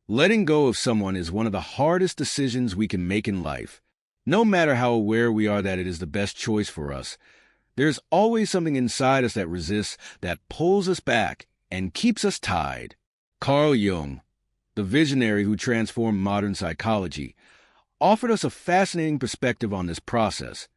Letting go of someone is one of the hardest decisions we can make in life. No matter how aware we are that it is the best choice for us, there's always something inside us that resists, that pulls us back, and keeps us tied. Carl Jung, the visionary who transformed modern psychology, offered us a fascinating perspective on this process,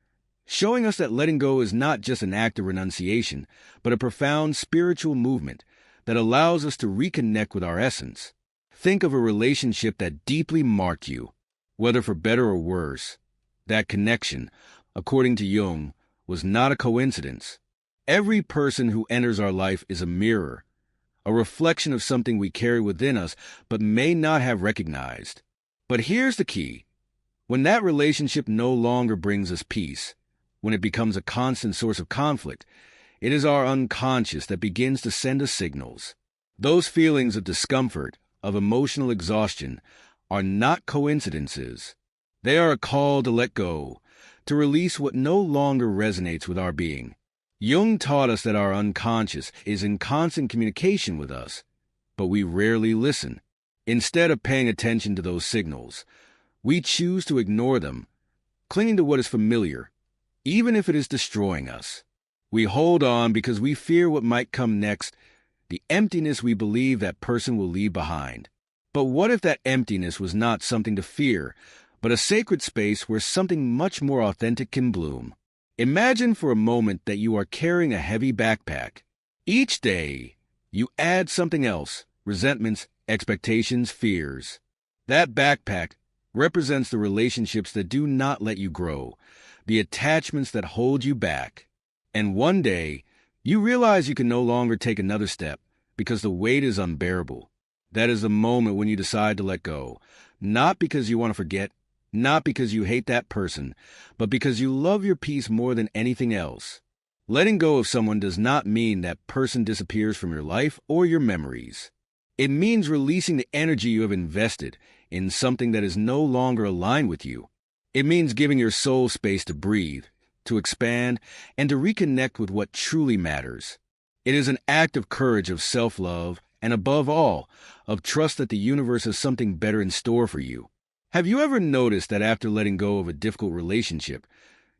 showing us that letting go is not just an act of renunciation, but a profound spiritual movement that allows us to reconnect with our essence. Think of a relationship that deeply marked you, whether for better or worse. That connection, according to Jung, was not a coincidence. Every person who enters our life is a mirror, a reflection of something we carry within us but may not have recognized. But here's the key. When that relationship no longer brings us peace, when it becomes a constant source of conflict, it is our unconscious that begins to send us signals. Those feelings of discomfort, of emotional exhaustion, are not coincidences. They are a call to let go, to release what no longer resonates with our being. Jung taught us that our unconscious is in constant communication with us, but we rarely listen. Instead of paying attention to those signals, we choose to ignore them, clinging to what is familiar, even if it is destroying us. We hold on because we fear what might come next, the emptiness we believe that person will leave behind. But what if that emptiness was not something to fear, but a sacred space where something much more authentic can bloom? Imagine for a moment that you are carrying a heavy backpack. Each day, you add something else: resentments, expectations, fears. That backpack represents the relationships that do not let you grow, the attachments that hold you back. And one day, you realize you can no longer take another step because the weight is unbearable. That is the moment when you decide to let go, not because you want to forget, not because you hate that person, but because you love your peace more than anything else. Letting go of someone does not mean that person disappears from your life or your memories. It means releasing the energy you have invested in something that is no longer aligned with you. It means giving your soul space to breathe, to expand, and to reconnect with what truly matters. It is an act of courage, of self-love, and above all, of trust that the universe has something better in store for you. Have you ever noticed that after letting go of a difficult relationship,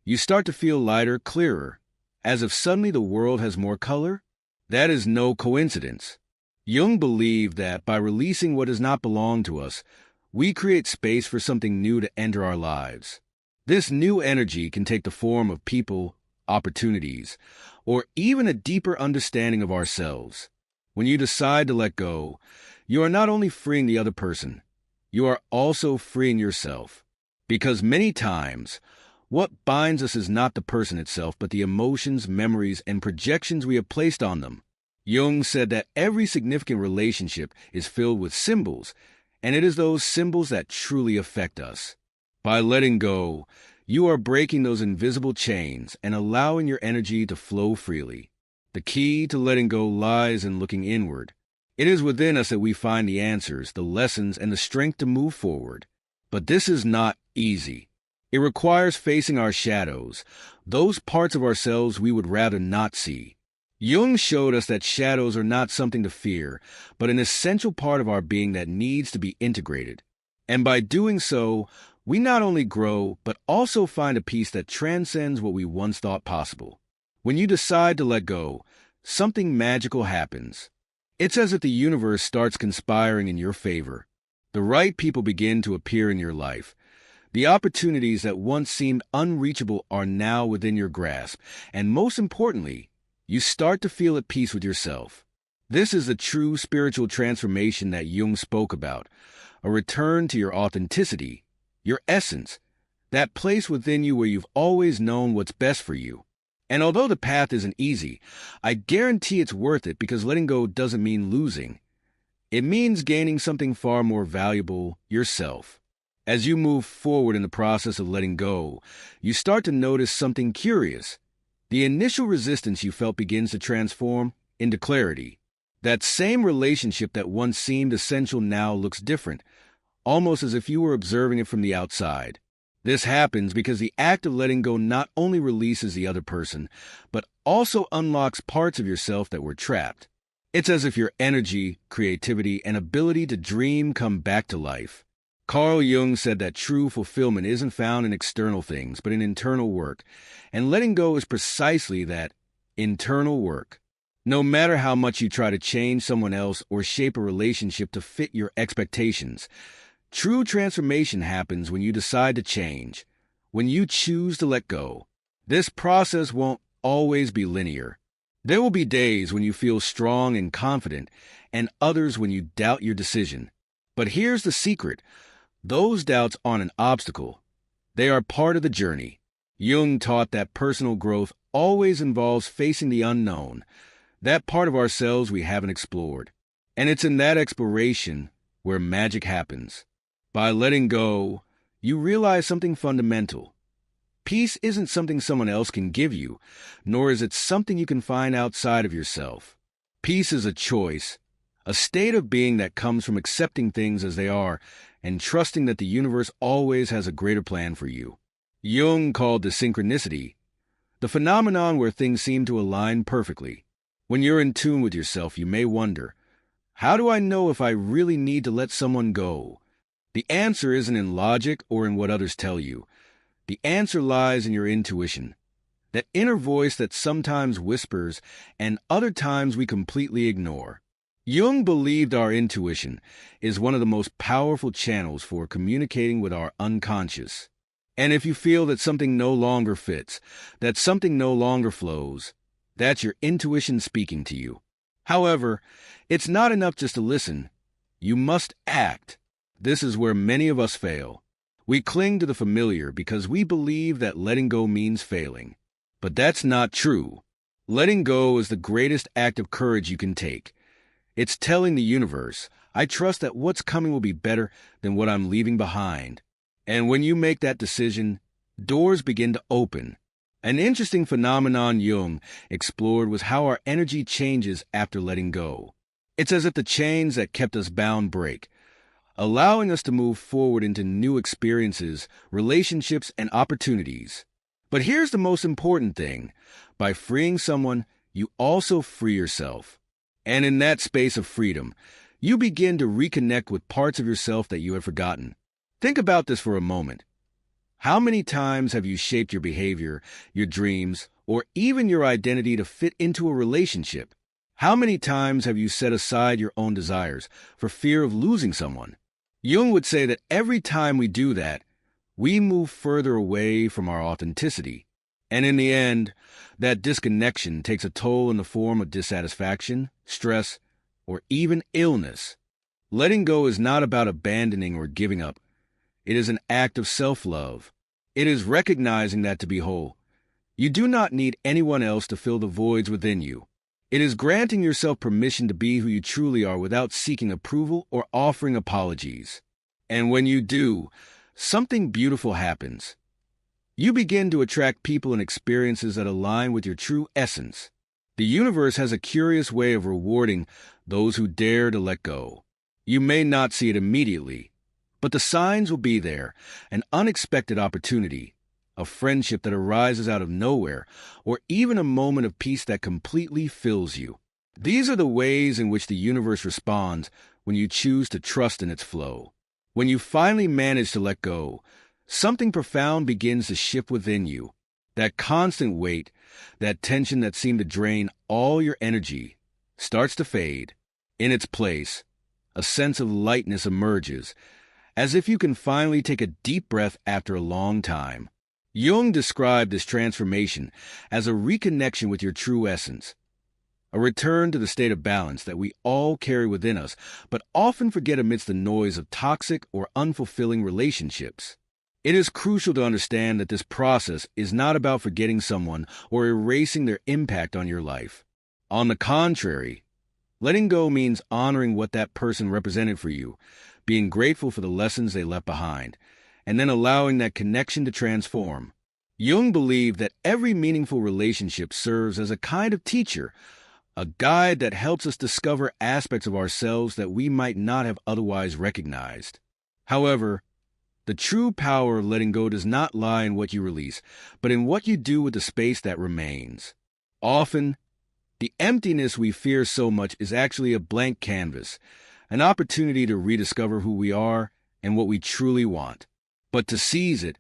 you start to feel lighter, clearer, as if suddenly the world has more color? That is no coincidence. Jung believed that by releasing what does not belong to us, we create space for something new to enter our lives. This new energy can take the form of people, opportunities, or even a deeper understanding of ourselves. When you decide to let go, you are not only freeing the other person, you are also freeing yourself. Because many times, what binds us is not the person itself, but the emotions, memories, and projections we have placed on them. Jung said that every significant relationship is filled with symbols, and it is those symbols that truly affect us. By letting go, you are breaking those invisible chains and allowing your energy to flow freely. The key to letting go lies in looking inward. It is within us that we find the answers, the lessons, and the strength to move forward. But this is not easy. It requires facing our shadows, those parts of ourselves we would rather not see. Jung showed us that shadows are not something to fear, but an essential part of our being that needs to be integrated. And by doing so, we not only grow, but also find a peace that transcends what we once thought possible. When you decide to let go, something magical happens. It's as if the universe starts conspiring in your favor. The right people begin to appear in your life. The opportunities that once seemed unreachable are now within your grasp. And most importantly, you start to feel at peace with yourself. This is the true spiritual transformation that Jung spoke about, a return to your authenticity, your essence, that place within you where you've always known what's best for you. And although the path isn't easy, I guarantee it's worth it, because letting go doesn't mean losing. It means gaining something far more valuable: yourself. As you move forward in the process of letting go, you start to notice something curious. The initial resistance you felt begins to transform into clarity. That same relationship that once seemed essential now looks different, almost as if you were observing it from the outside. This happens because the act of letting go not only releases the other person, but also unlocks parts of yourself that were trapped. It's as if your energy, creativity, and ability to dream come back to life. Carl Jung said that true fulfillment isn't found in external things, but in internal work. And letting go is precisely that, internal work. No matter how much you try to change someone else or shape a relationship to fit your expectations, true transformation happens when you decide to change, when you choose to let go. This process won't always be linear. There will be days when you feel strong and confident, and others when you doubt your decision. But here's the secret. Those doubts aren't an obstacle. They are part of the journey. Jung taught that personal growth always involves facing the unknown, that part of ourselves we haven't explored. And it's in that exploration where magic happens. By letting go, you realize something fundamental. Peace isn't something someone else can give you, nor is it something you can find outside of yourself. Peace is a choice, a state of being that comes from accepting things as they are and trusting that the universe always has a greater plan for you. Jung called this synchronicity, the phenomenon where things seem to align perfectly. When you're in tune with yourself, you may wonder, how do I know if I really need to let someone go? The answer isn't in logic or in what others tell you. The answer lies in your intuition, that inner voice that sometimes whispers and other times we completely ignore. Jung believed our intuition is one of the most powerful channels for communicating with our unconscious. And if you feel that something no longer fits, that something no longer flows, that's your intuition speaking to you. However, it's not enough just to listen. You must act. This is where many of us fail. We cling to the familiar because we believe that letting go means failing. But that's not true. Letting go is the greatest act of courage you can take. It's telling the universe, I trust that what's coming will be better than what I'm leaving behind. And when you make that decision, doors begin to open. An interesting phenomenon Jung explored was how our energy changes after letting go. It's as if the chains that kept us bound break, allowing us to move forward into new experiences, relationships, and opportunities. But here's the most important thing. By freeing someone, you also free yourself. And in that space of freedom, you begin to reconnect with parts of yourself that you had forgotten. Think about this for a moment. How many times have you shaped your behavior, your dreams, or even your identity to fit into a relationship? How many times have you set aside your own desires for fear of losing someone? Jung would say that every time we do that, we move further away from our authenticity. And in the end, that disconnection takes a toll in the form of dissatisfaction, stress, or even illness. Letting go is not about abandoning or giving up. It is an act of self-love. It is recognizing that to be whole, you do not need anyone else to fill the voids within you. It is granting yourself permission to be who you truly are without seeking approval or offering apologies. And when you do, something beautiful happens. You begin to attract people and experiences that align with your true essence. The universe has a curious way of rewarding those who dare to let go. You may not see it immediately, but the signs will be there, an unexpected opportunity, a friendship that arises out of nowhere, or even a moment of peace that completely fills you. These are the ways in which the universe responds when you choose to trust in its flow. When you finally manage to let go, something profound begins to shift within you. That constant weight, that tension that seemed to drain all your energy, starts to fade. In its place, a sense of lightness emerges, as if you can finally take a deep breath after a long time. Jung described this transformation as a reconnection with your true essence, a return to the state of balance that we all carry within us, but often forget amidst the noise of toxic or unfulfilling relationships. It is crucial to understand that this process is not about forgetting someone or erasing their impact on your life. On the contrary, letting go means honoring what that person represented for you, being grateful for the lessons they left behind, and then allowing that connection to transform. Jung believed that every meaningful relationship serves as a kind of teacher, a guide that helps us discover aspects of ourselves that we might not have otherwise recognized. However, the true power of letting go does not lie in what you release, but in what you do with the space that remains. Often, The emptiness we fear so much is actually a blank canvas, an opportunity to rediscover who we are and what we truly want. But to seize it,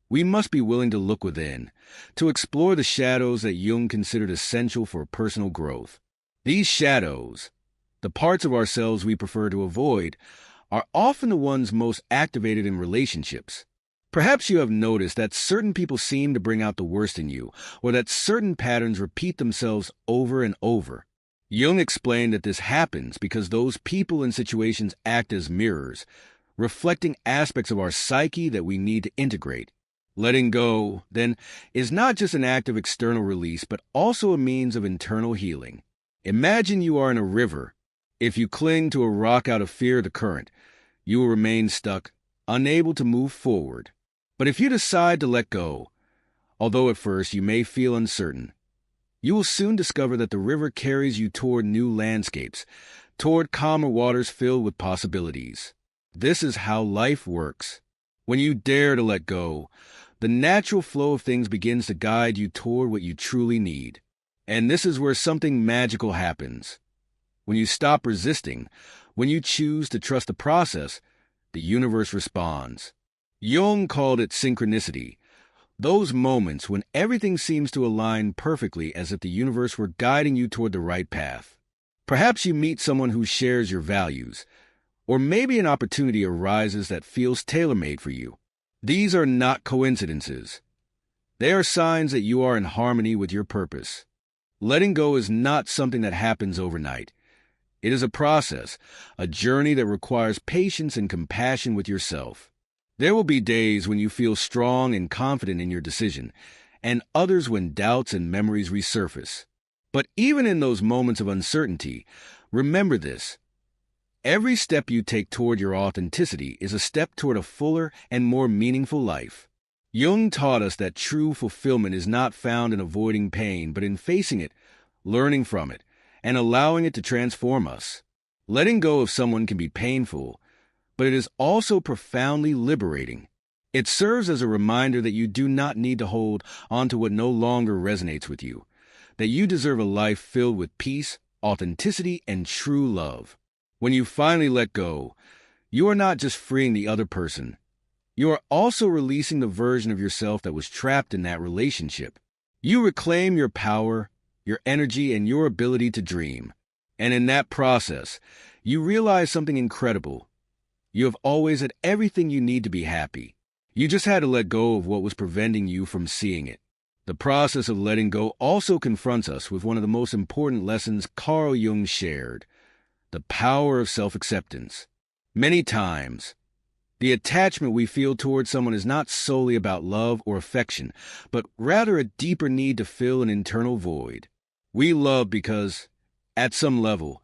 we must be willing to look within, to explore the shadows that Jung considered essential for personal growth. These shadows, the parts of ourselves we prefer to avoid, are often the ones most activated in relationships. Perhaps you have noticed that certain people seem to bring out the worst in you, or that certain patterns repeat themselves over and over. Jung explained that this happens because those people and situations act as mirrors, reflecting aspects of our psyche that we need to integrate. Letting go, then, is not just an act of external release, but also a means of internal healing. Imagine you are in a river. If you cling to a rock out of fear of the current, you will remain stuck, unable to move forward. But if you decide to let go, although at first you may feel uncertain, you will soon discover that the river carries you toward new landscapes, toward calmer waters filled with possibilities. This is how life works. When you dare to let go, the natural flow of things begins to guide you toward what you truly need. And this is where something magical happens. When you stop resisting, when you choose to trust the process, the universe responds. Jung called it synchronicity, those moments when everything seems to align perfectly as if the universe were guiding you toward the right path. Perhaps you meet someone who shares your values, or maybe an opportunity arises that feels tailor-made for you. These are not coincidences. They are signs that you are in harmony with your purpose. Letting go is not something that happens overnight. It is a process, a journey that requires patience and compassion with yourself. There will be days when you feel strong and confident in your decision, and others when doubts and memories resurface. But even in those moments of uncertainty, remember this. Every step you take toward your authenticity is a step toward a fuller and more meaningful life. Jung taught us that true fulfillment is not found in avoiding pain, but in facing it, learning from it, and allowing it to transform us. Letting go of someone can be painful, but it is also profoundly liberating. It serves as a reminder that you do not need to hold on to what no longer resonates with you, that you deserve a life filled with peace, authenticity, and true love. When you finally let go, you are not just freeing the other person. You are also releasing the version of yourself that was trapped in that relationship. You reclaim your power, your energy, and your ability to dream. And in that process, you realize something incredible. You have always had everything you need to be happy. You just had to let go of what was preventing you from seeing it. The process of letting go also confronts us with one of the most important lessons Carl Jung shared: the power of self-acceptance. Many times, the attachment we feel towards someone is not solely about love or affection, but rather a deeper need to fill an internal void. We love because, at some level,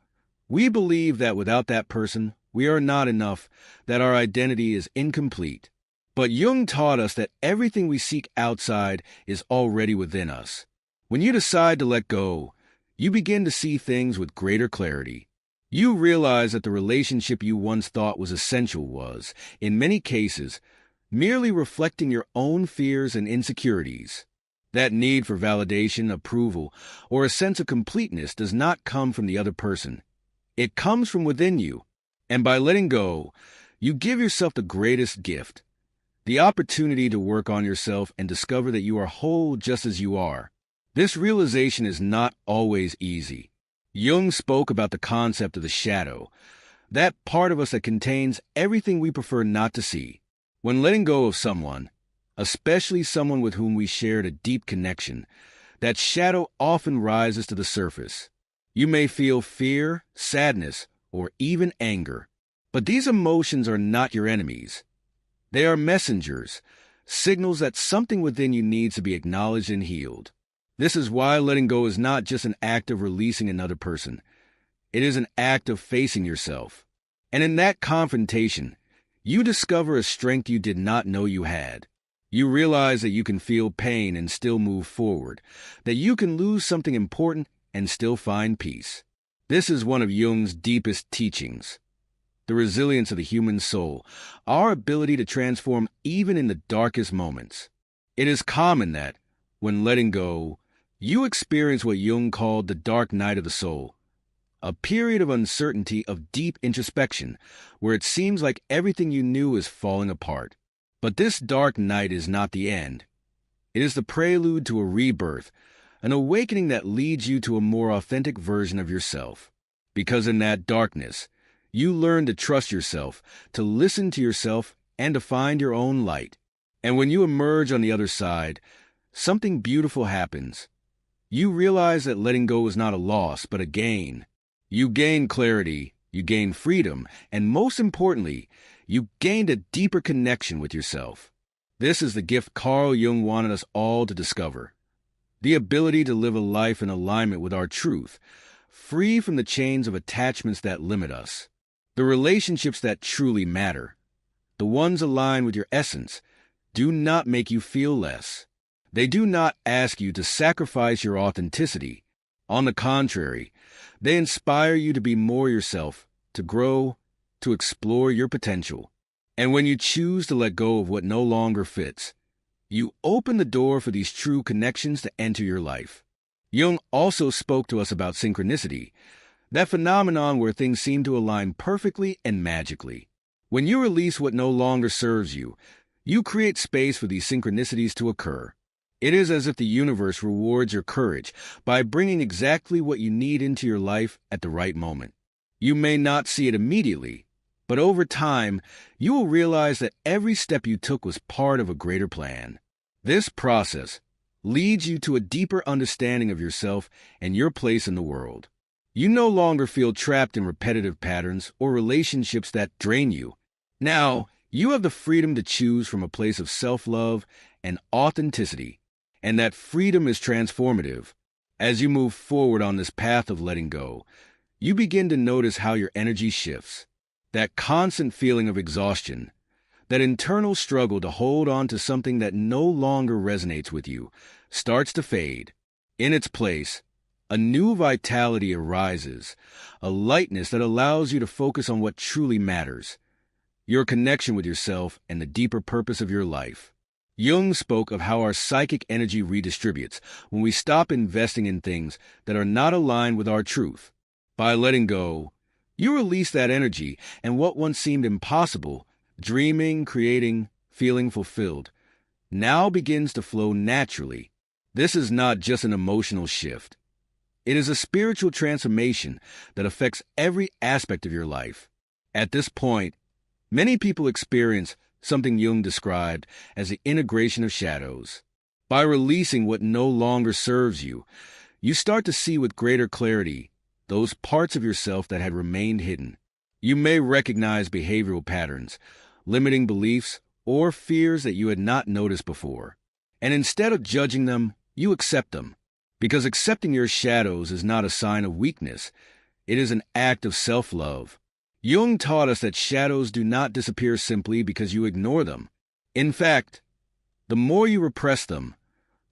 we believe that without that person, we are not enough, that our identity is incomplete. But Jung taught us that everything we seek outside is already within us. When you decide to let go, you begin to see things with greater clarity. You realize that the relationship you once thought was essential was, in many cases, merely reflecting your own fears and insecurities. That need for validation, approval, or a sense of completeness does not come from the other person. It comes from within you. And by letting go, you give yourself the greatest gift, the opportunity to work on yourself and discover that you are whole just as you are. This realization is not always easy. Jung spoke about the concept of the shadow, that part of us that contains everything we prefer not to see. When letting go of someone, especially someone with whom we shared a deep connection, that shadow often rises to the surface. You may feel fear, sadness, or even anger. But these emotions are not your enemies. They are messengers, signals that something within you needs to be acknowledged and healed. This is why letting go is not just an act of releasing another person. It is an act of facing yourself. And in that confrontation, you discover a strength you did not know you had. You realize that you can feel pain and still move forward, that you can lose something important and still find peace. This is one of Jung's deepest teachings. The resilience of the human soul, our ability to transform even in the darkest moments. It is common that, when letting go, You experience what Jung called the dark night of the soul, a period of uncertainty, of deep introspection, where it seems like everything you knew is falling apart. But this dark night is not the end. It is the prelude to a rebirth, an awakening that leads you to a more authentic version of yourself. Because in that darkness, you learn to trust yourself, to listen to yourself, and to find your own light. And when you emerge on the other side, something beautiful happens. You realize that letting go is not a loss, but a gain. You gain clarity, you gain freedom, and most importantly, you gained a deeper connection with yourself. This is the gift Carl Jung wanted us all to discover. The ability to live a life in alignment with our truth, free from the chains of attachments that limit us. The relationships that truly matter, the ones aligned with your essence, do not make you feel less. They do not ask you to sacrifice your authenticity. On the contrary, they inspire you to be more yourself, to grow, to explore your potential. And when you choose to let go of what no longer fits, you open the door for these true connections to enter your life. Jung also spoke to us about synchronicity, that phenomenon where things seem to align perfectly and magically. When you release what no longer serves you, you create space for these synchronicities to occur. It is as if the universe rewards your courage by bringing exactly what you need into your life at the right moment. You may not see it immediately, but over time, you will realize that every step you took was part of a greater plan. This process leads you to a deeper understanding of yourself and your place in the world. You no longer feel trapped in repetitive patterns or relationships that drain you. Now, you have the freedom to choose from a place of self-love and authenticity, and that freedom is transformative. As you move forward on this path of letting go, you begin to notice how your energy shifts. That constant feeling of exhaustion, that internal struggle to hold on to something that no longer resonates with you, starts to fade. In its place, a new vitality arises, a lightness that allows you to focus on what truly matters, your connection with yourself and the deeper purpose of your life. Jung spoke of how our psychic energy redistributes when we stop investing in things that are not aligned with our truth. By letting go, you release that energy, and what once seemed impossible, dreaming, creating, feeling fulfilled, now begins to flow naturally. This is not just an emotional shift. It is a spiritual transformation that affects every aspect of your life. At this point, many people experience something Jung described as the integration of shadows. By releasing what no longer serves you, you start to see with greater clarity those parts of yourself that had remained hidden. You may recognize behavioral patterns, limiting beliefs, or fears that you had not noticed before. And instead of judging them, you accept them. Because accepting your shadows is not a sign of weakness, it is an act of self-love. Jung taught us that shadows do not disappear simply because you ignore them. In fact, the more you repress them,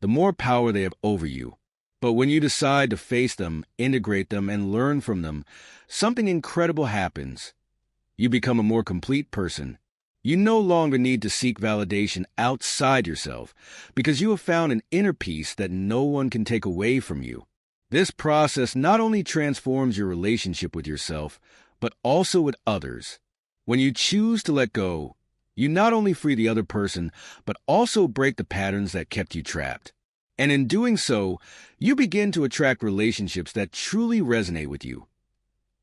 the more power they have over you. But when you decide to face them, integrate them, and learn from them, something incredible happens. You become a more complete person. You no longer need to seek validation outside yourself because you have found an inner peace that no one can take away from you. This process not only transforms your relationship with yourself, but also with others. When you choose to let go, you not only free the other person, but also break the patterns that kept you trapped. And in doing so, you begin to attract relationships that truly resonate with you.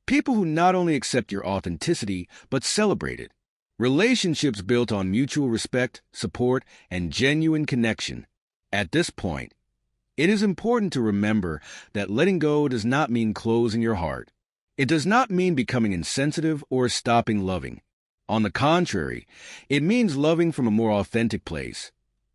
People who not only accept your authenticity, but celebrate it. Relationships built on mutual respect, support, and genuine connection. At this point, it is important to remember that letting go does not mean closing your heart. It does not mean becoming insensitive or stopping loving. On the contrary, it means loving from a more authentic place,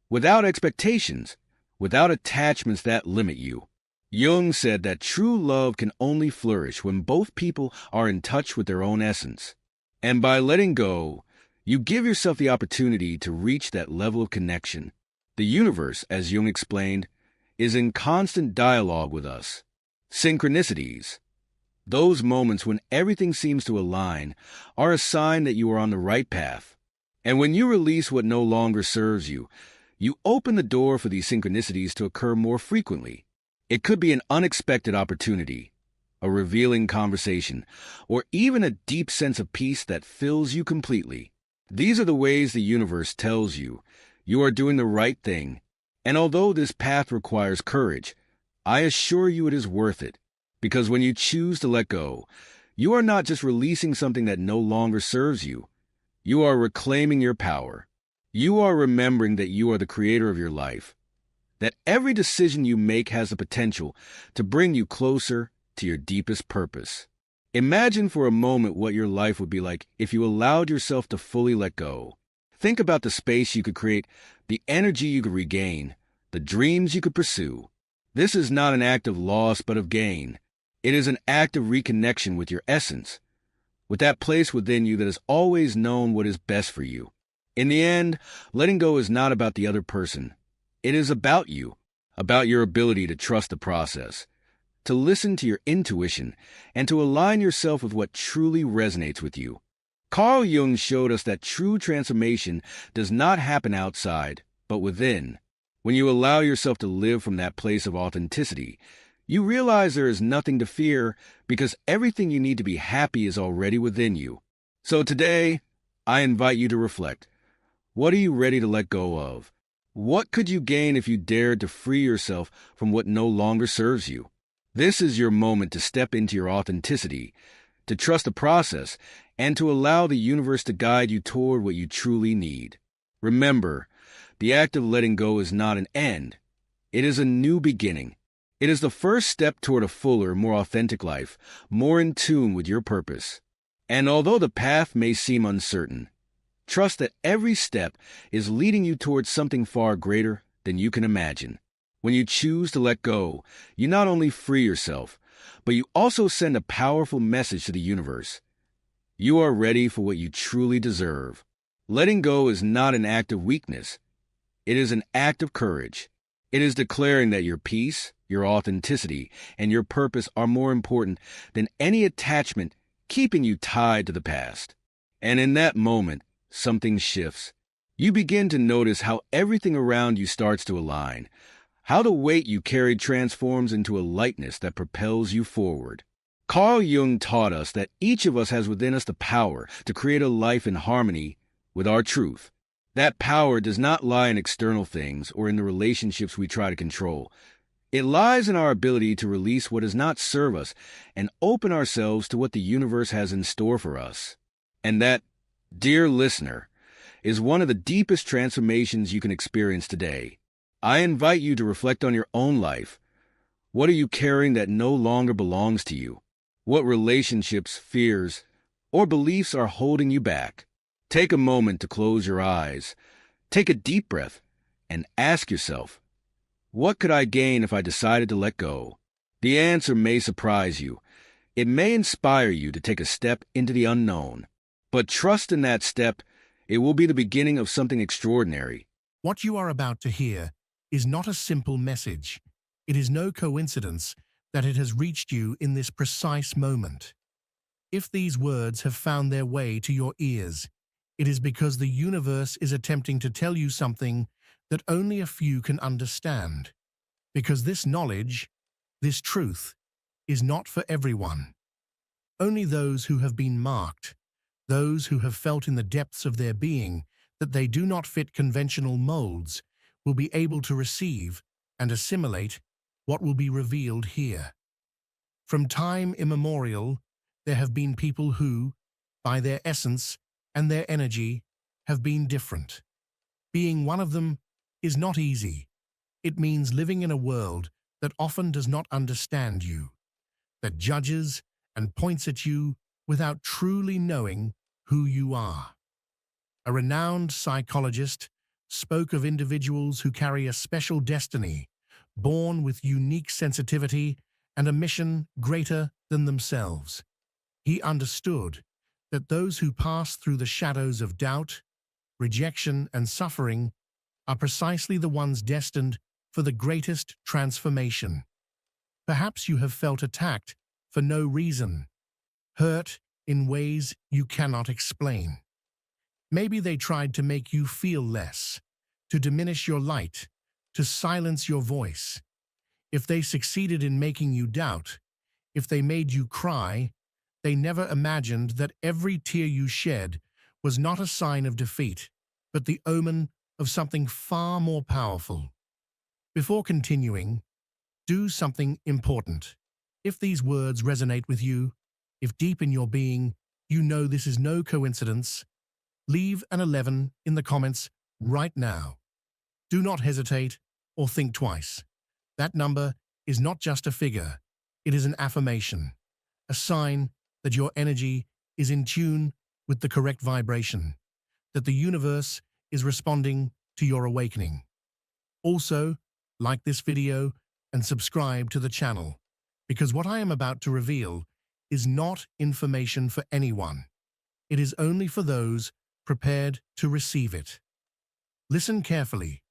without expectations, without attachments that limit you. Jung said that true love can only flourish when both people are in touch with their own essence. And by letting go, you give yourself the opportunity to reach that level of connection. The universe, as Jung explained, is in constant dialogue with us. Synchronicities, those moments when everything seems to align, are a sign that you are on the right path. And when you release what no longer serves you, you open the door for these synchronicities to occur more frequently. It could be an unexpected opportunity, a revealing conversation, or even a deep sense of peace that fills you completely. These are the ways the universe tells you you are doing the right thing, and although this path requires courage, I assure you it is worth it, because when you choose to let go, you are not just releasing something that no longer serves you, you are reclaiming your power. You are remembering that you are the creator of your life, that every decision you make has the potential to bring you closer to your deepest purpose. Imagine for a moment what your life would be like if you allowed yourself to fully let go. Think about the space you could create, the energy you could regain, the dreams you could pursue. This is not an act of loss but of gain. It is an act of reconnection with your essence, with that place within you that has always known what is best for you. In the end, letting go is not about the other person. It is about you, about your ability to trust the process, to listen to your intuition, and to align yourself with what truly resonates with you. Carl Jung showed us that true transformation does not happen outside, but within. When you allow yourself to live from that place of authenticity, you realize there is nothing to fear because everything you need to be happy is already within you. So today, I invite you to reflect. What are you ready to let go of? What could you gain if you dared to free yourself from what no longer serves you? This is your moment to step into your authenticity, to trust the process, and to allow the universe to guide you toward what you truly need. Remember, the act of letting go is not an end. It is a new beginning. It is the first step toward a fuller, more authentic life, more in tune with your purpose. And although the path may seem uncertain, trust that every step is leading you towards something far greater than you can imagine. When you choose to let go, you not only free yourself, but you also send a powerful message to the universe. You are ready for what you truly deserve. Letting go is not an act of weakness. It is an act of courage. It is declaring that your peace, your authenticity, and your purpose are more important than any attachment keeping you tied to the past. And in that moment, something shifts. You begin to notice how everything around you starts to align, how the weight you carried transforms into a lightness that propels you forward. Carl Jung taught us that each of us has within us the power to create a life in harmony with our truth. That power does not lie in external things or in the relationships we try to control. It lies in our ability to release what does not serve us and open ourselves to what the universe has in store for us. And that, dear listener, is one of the deepest transformations you can experience today. I invite you to reflect on your own life. What are you carrying that no longer belongs to you? What relationships, fears, or beliefs are holding you back? Take a moment to close your eyes, take a deep breath, and ask yourself, what could I gain if I decided to let go? The answer may surprise you. It may inspire you to take a step into the unknown. But trust in that step, it will be the beginning of something extraordinary. What you are about to hear is not a simple message. It is no coincidence that it has reached you in this precise moment. If these words have found their way to your ears, it is because the universe is attempting to tell you something that only a few can understand. Because this knowledge, this truth, is not for everyone. Only those who have been marked, those who have felt in the depths of their being that they do not fit conventional molds, will be able to receive and assimilate what will be revealed here. From time immemorial, there have been people who, by their essence and their energy, have been different. Being one of them is not easy. It means living in a world that often does not understand you, that judges and points at you without truly knowing who you are. A renowned psychologist spoke of individuals who carry a special destiny, born with unique sensitivity and a mission greater than themselves. He understood that those who pass through the shadows of doubt, rejection, and suffering are precisely the ones destined for the greatest transformation. Perhaps you have felt attacked for no reason, hurt in ways you cannot explain. Maybe they tried to make you feel less, to diminish your light, to silence your voice. If they succeeded in making you doubt, if they made you cry, they never imagined that every tear you shed was not a sign of defeat, but the omen of something far more powerful. Before continuing, do something important. If these words resonate with you, if deep in your being you know this is no coincidence, leave an 11 in the comments right now. Do not hesitate or think twice. That number is not just a figure, it is an affirmation, a sign that your energy is in tune with the correct vibration, that the universe is responding to your awakening. Also, like this video and subscribe to the channel, because what I am about to reveal is not information for anyone. It is only for those prepared to receive it. Listen carefully.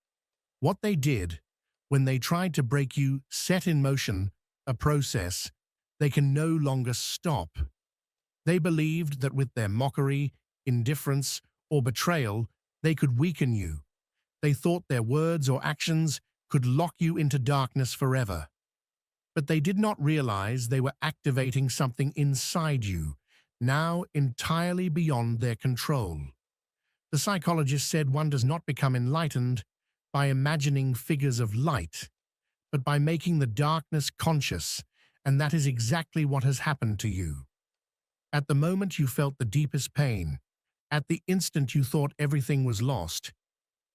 What they did when they tried to break you set in motion a process they can no longer stop. They believed that with their mockery, indifference, or betrayal, they could weaken you. They thought their words or actions could lock you into darkness forever. But they did not realize they were activating something inside you, now entirely beyond their control. The psychologist said one does not become enlightened by imagining figures of light, but by making the darkness conscious, and that is exactly what has happened to you. At the moment you felt the deepest pain, at the instant you thought everything was lost,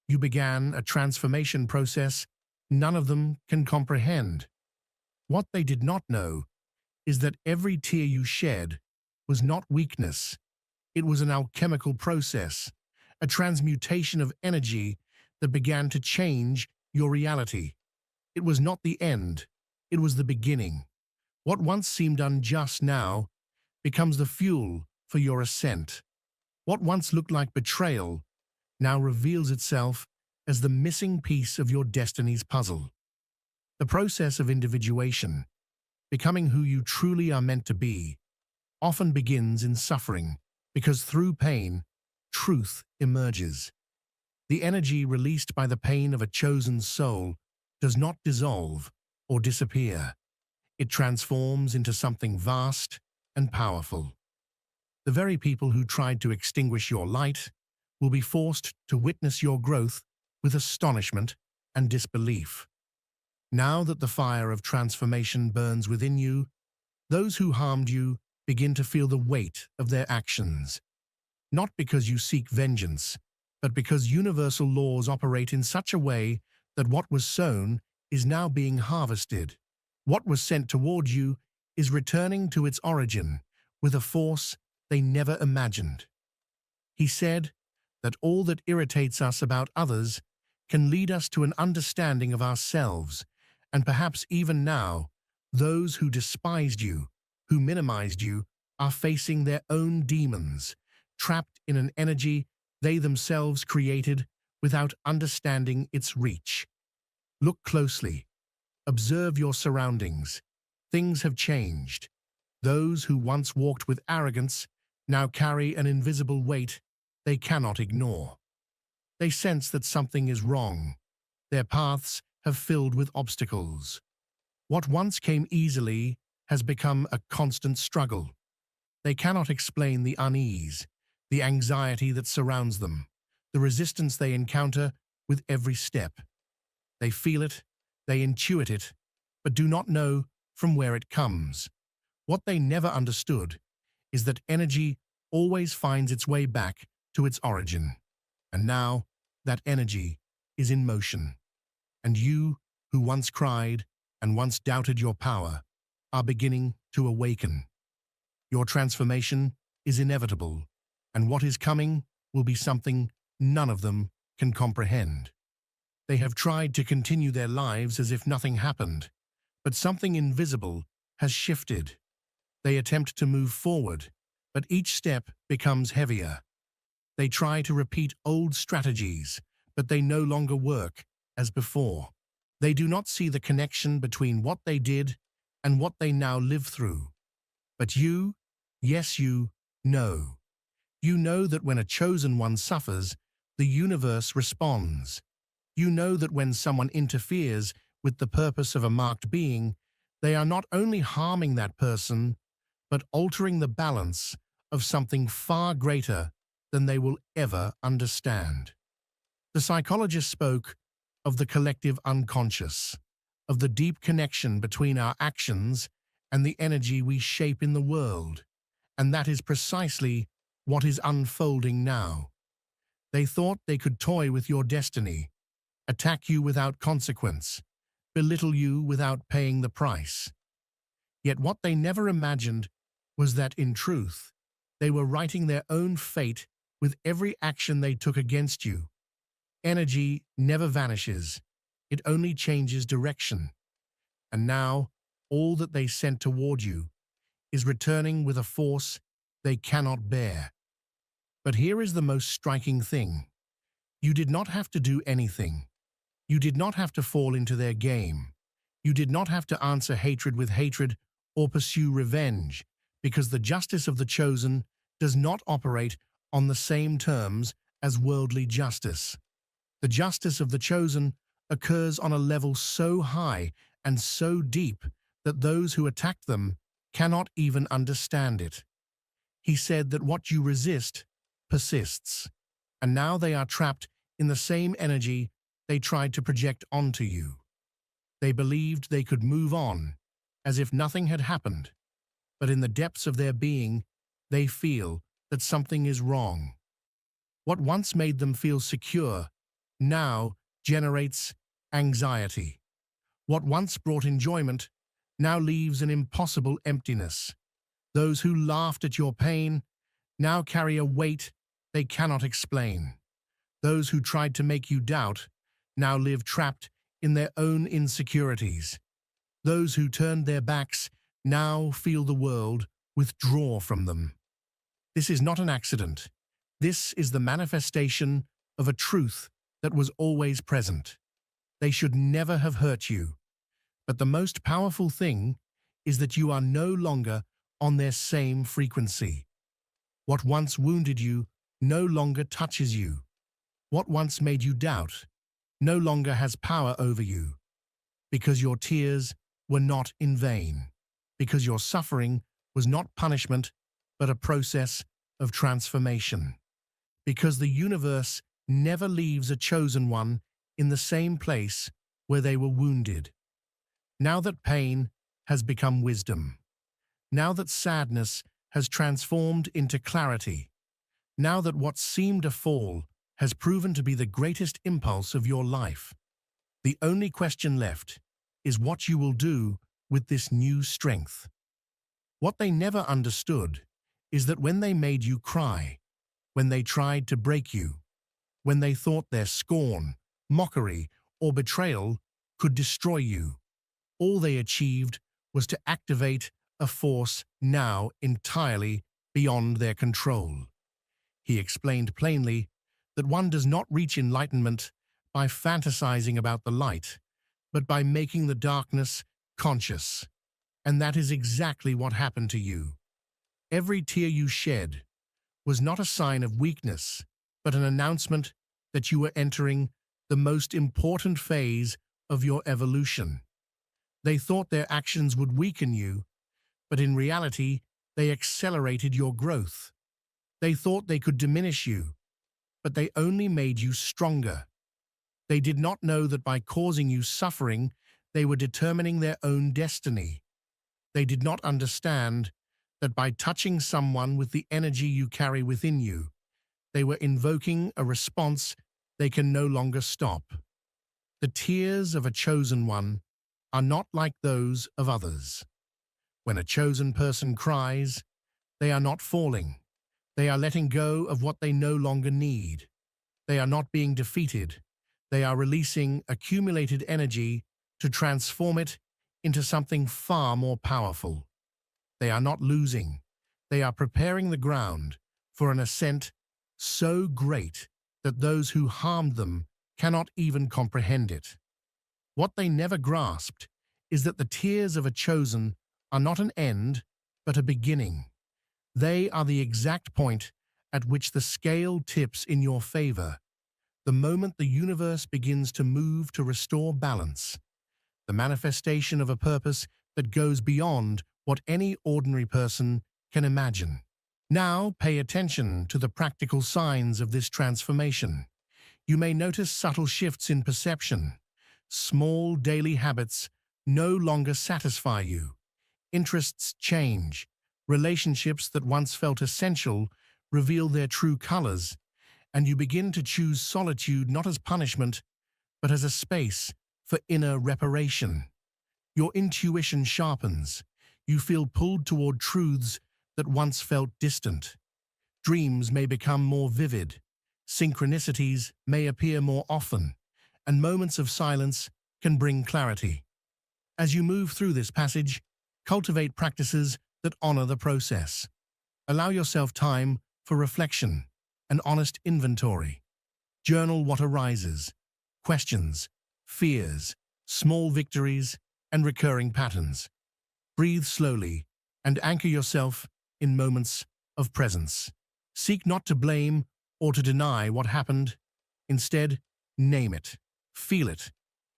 you began a transformation process none of them can comprehend. What they did not know is that every tear you shed was not weakness. It was an alchemical process, a transmutation of energy that began to change your reality. It was not the end, it was the beginning. What once seemed unjust now becomes the fuel for your ascent. What once looked like betrayal now reveals itself as the missing piece of your destiny's puzzle. The process of individuation, becoming who you truly are meant to be, often begins in suffering, because through pain, truth emerges. The energy released by the pain of a chosen soul does not dissolve or disappear. It transforms into something vast and powerful. The very people who tried to extinguish your light will be forced to witness your growth with astonishment and disbelief. Now that the fire of transformation burns within you, those who harmed you begin to feel the weight of their actions. Not because you seek vengeance, but because universal laws operate in such a way that what was sown is now being harvested. What was sent toward you is returning to its origin with a force they never imagined. He said that all that irritates us about others can lead us to an understanding of ourselves, and perhaps even now, those who despised you, who minimized you, are facing their own demons, trapped in an energy they themselves created without understanding its reach. Look closely. Observe your surroundings. Things have changed. Those who once walked with arrogance now carry an invisible weight they cannot ignore. They sense that something is wrong. Their paths have filled with obstacles. What once came easily has become a constant struggle. They cannot explain the unease, the anxiety that surrounds them, the resistance they encounter with every step. They feel it, they intuit it, but do not know from where it comes. What they never understood is that energy always finds its way back to its origin. And now, that energy is in motion. And you, who once cried and once doubted your power, are beginning to awaken. Your transformation is inevitable, and what is coming will be something none of them can comprehend. They have tried to continue their lives as if nothing happened, but something invisible has shifted. They attempt to move forward, but each step becomes heavier. They try to repeat old strategies, but they no longer work as before. They do not see the connection between what they did and what they now live through. But you, yes, you know. You know that when a chosen one suffers, the universe responds. You know that when someone interferes with the purpose of a marked being, they are not only harming that person, but altering the balance of something far greater than they will ever understand. The psychologist spoke of the collective unconscious, of the deep connection between our actions and the energy we shape in the world, and that is precisely what is unfolding now. They thought they could toy with your destiny, attack you without consequence, belittle you without paying the price. Yet what they never imagined was that, in truth, they were writing their own fate with every action they took against you. Energy never vanishes, it only changes direction. And now, all that they sent toward you is returning with a force they cannot bear. But here is the most striking thing. You did not have to do anything. You did not have to fall into their game. You did not have to answer hatred with hatred or pursue revenge, because the justice of the chosen does not operate on the same terms as worldly justice. The justice of the chosen occurs on a level so high and so deep that those who attack them cannot even understand it. He said that what you resist persists, and now they are trapped in the same energy they tried to project onto you. They believed they could move on, as if nothing had happened, but in the depths of their being, they feel that something is wrong. What once made them feel secure now generates anxiety. What once brought enjoyment now leaves an impossible emptiness. Those who laughed at your pain now carry a weight they cannot explain. Those who tried to make you doubt now live trapped in their own insecurities. Those who turned their backs now feel the world withdraw from them. This is not an accident. This is the manifestation of a truth that was always present. They should never have hurt you. But the most powerful thing is that you are no longer on their same frequency. What once wounded you no longer touches you. What once made you doubt no longer has power over you, because your tears were not in vain, because your suffering was not punishment, but a process of transformation, because the universe never leaves a chosen one in the same place where they were wounded. Now that pain has become wisdom, now that sadness has transformed into clarity, now that what seemed a fall has proven to be the greatest impulse of your life, the only question left is what you will do with this new strength. What they never understood is that when they made you cry, when they tried to break you, when they thought their scorn, mockery, or betrayal could destroy you, all they achieved was to activate a force now entirely beyond their control. He explained plainly that one does not reach enlightenment by fantasizing about the light, but by making the darkness conscious. And that is exactly what happened to you. Every tear you shed was not a sign of weakness, but an announcement that you were entering the most important phase of your evolution. They thought their actions would weaken you, but in reality, they accelerated your growth. They thought they could diminish you, but they only made you stronger. They did not know that by causing you suffering, they were determining their own destiny. They did not understand that by touching someone with the energy you carry within you, they were invoking a response they can no longer stop. The tears of a chosen one are not like those of others. When a chosen person cries, they are not falling. They are letting go of what they no longer need. They are not being defeated. They are releasing accumulated energy to transform it into something far more powerful. They are not losing. They are preparing the ground for an ascent so great that those who harmed them cannot even comprehend it. What they never grasped is that the tears of a chosen are not an end, but a beginning. They are the exact point at which the scale tips in your favor, the moment the universe begins to move to restore balance. the manifestation of a purpose that goes beyond what any ordinary person can imagine. Now, pay attention to the practical signs of this transformation. You may notice subtle shifts in perception. Small daily habits no longer satisfy you. Interests change. Relationships that once felt essential reveal their true colors, and you begin to choose solitude not as punishment, but as a space for inner reparation. Your intuition sharpens. You feel pulled toward truths that once felt distant. Dreams may become more vivid. Synchronicities may appear more often, and moments of silence can bring clarity. As you move through this passage, cultivate practices that honor the process. Allow yourself time for reflection and honest inventory. Journal what arises, questions, fears, small victories, and recurring patterns. Breathe slowly and anchor yourself in moments of presence. Seek not to blame or to deny what happened. Instead, name it, feel it,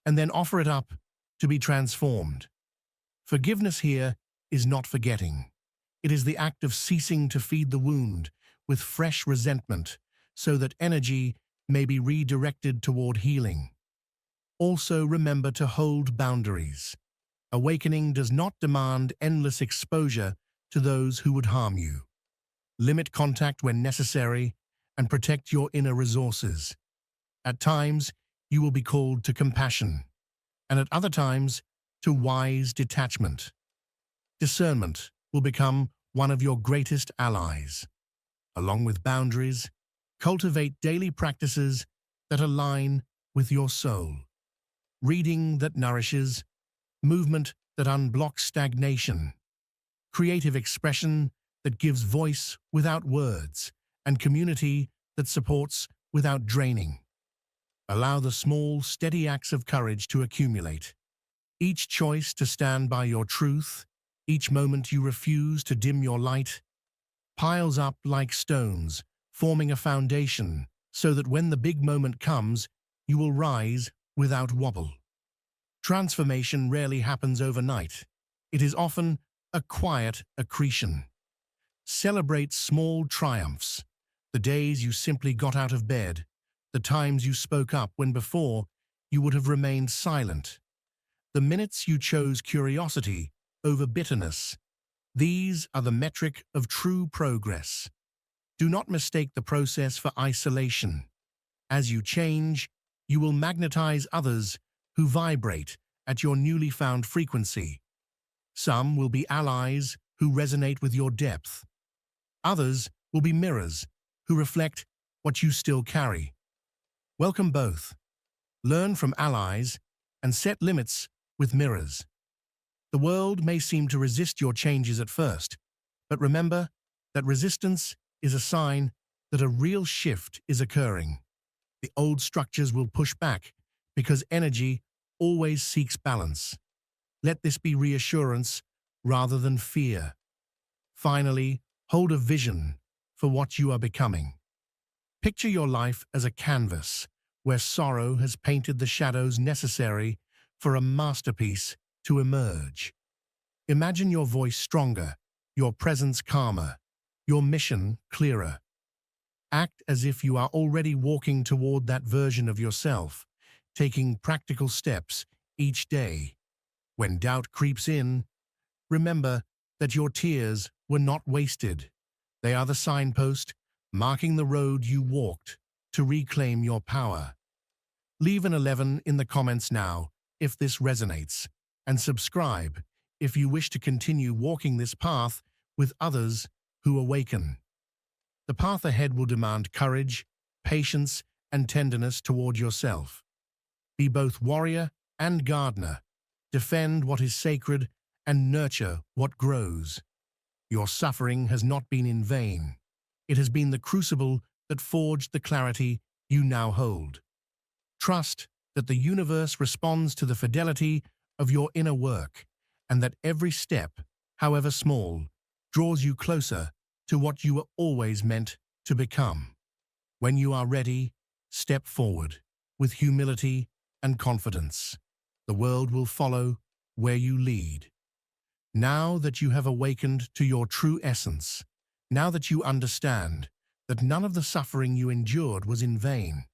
and then offer it up to be transformed. Forgiveness here is not forgetting. It is the act of ceasing to feed the wound with fresh resentment so that energy may be redirected toward healing. Also remember to hold boundaries. Awakening does not demand endless exposure to those who would harm you. Limit contact when necessary and protect your inner resources. At times, you will be called to compassion, and at other times, to wise detachment. Discernment will become one of your greatest allies. Along with boundaries, cultivate daily practices that align with your soul. Reading that nourishes, movement that unblocks stagnation, creative expression that gives voice without words, and community that supports without draining. Allow the small, steady acts of courage to accumulate. Each choice to stand by your truth, each moment you refuse to dim your light, piles up like stones, forming a foundation so that when the big moment comes, you will rise without wobble. Transformation rarely happens overnight. It is often a quiet accretion. Celebrate small triumphs, the days you simply got out of bed, the times you spoke up when before you would have remained silent, the minutes you chose curiosity over bitterness. These are the metric of true progress. Do not mistake the process for isolation. As you change, you will magnetize others who vibrate at your newly found frequency. Some will be allies who resonate with your depth. Others will be mirrors who reflect what you still carry. Welcome both. Learn from allies and set limits with mirrors. The world may seem to resist your changes at first, but remember that resistance is a sign that a real shift is occurring. The old structures will push back because energy always seeks balance. Let this be reassurance rather than fear. Finally, hold a vision for what you are becoming. Picture your life as a canvas where sorrow has painted the shadows necessary for a masterpiece to emerge. Imagine your voice stronger, your presence calmer, your mission clearer. Act as if you are already walking toward that version of yourself, taking practical steps each day. When doubt creeps in, remember that your tears were not wasted. They are the signpost marking the road you walked to reclaim your power. Leave an 11 in the comments now if this resonates, and subscribe if you wish to continue walking this path with others who awaken. The path ahead will demand courage, patience, and tenderness toward yourself. Be both warrior and gardener. Defend what is sacred and nurture what grows. Your suffering has not been in vain. It has been the crucible that forged the clarity you now hold. Trust that the universe responds to the fidelity of your inner work, and that every step, however small, draws you closer to what you were always meant to become. When you are ready, step forward with humility and confidence. The world will follow where you lead. Now that you have awakened to your true essence, now that you understand that none of the suffering you endured was in vain,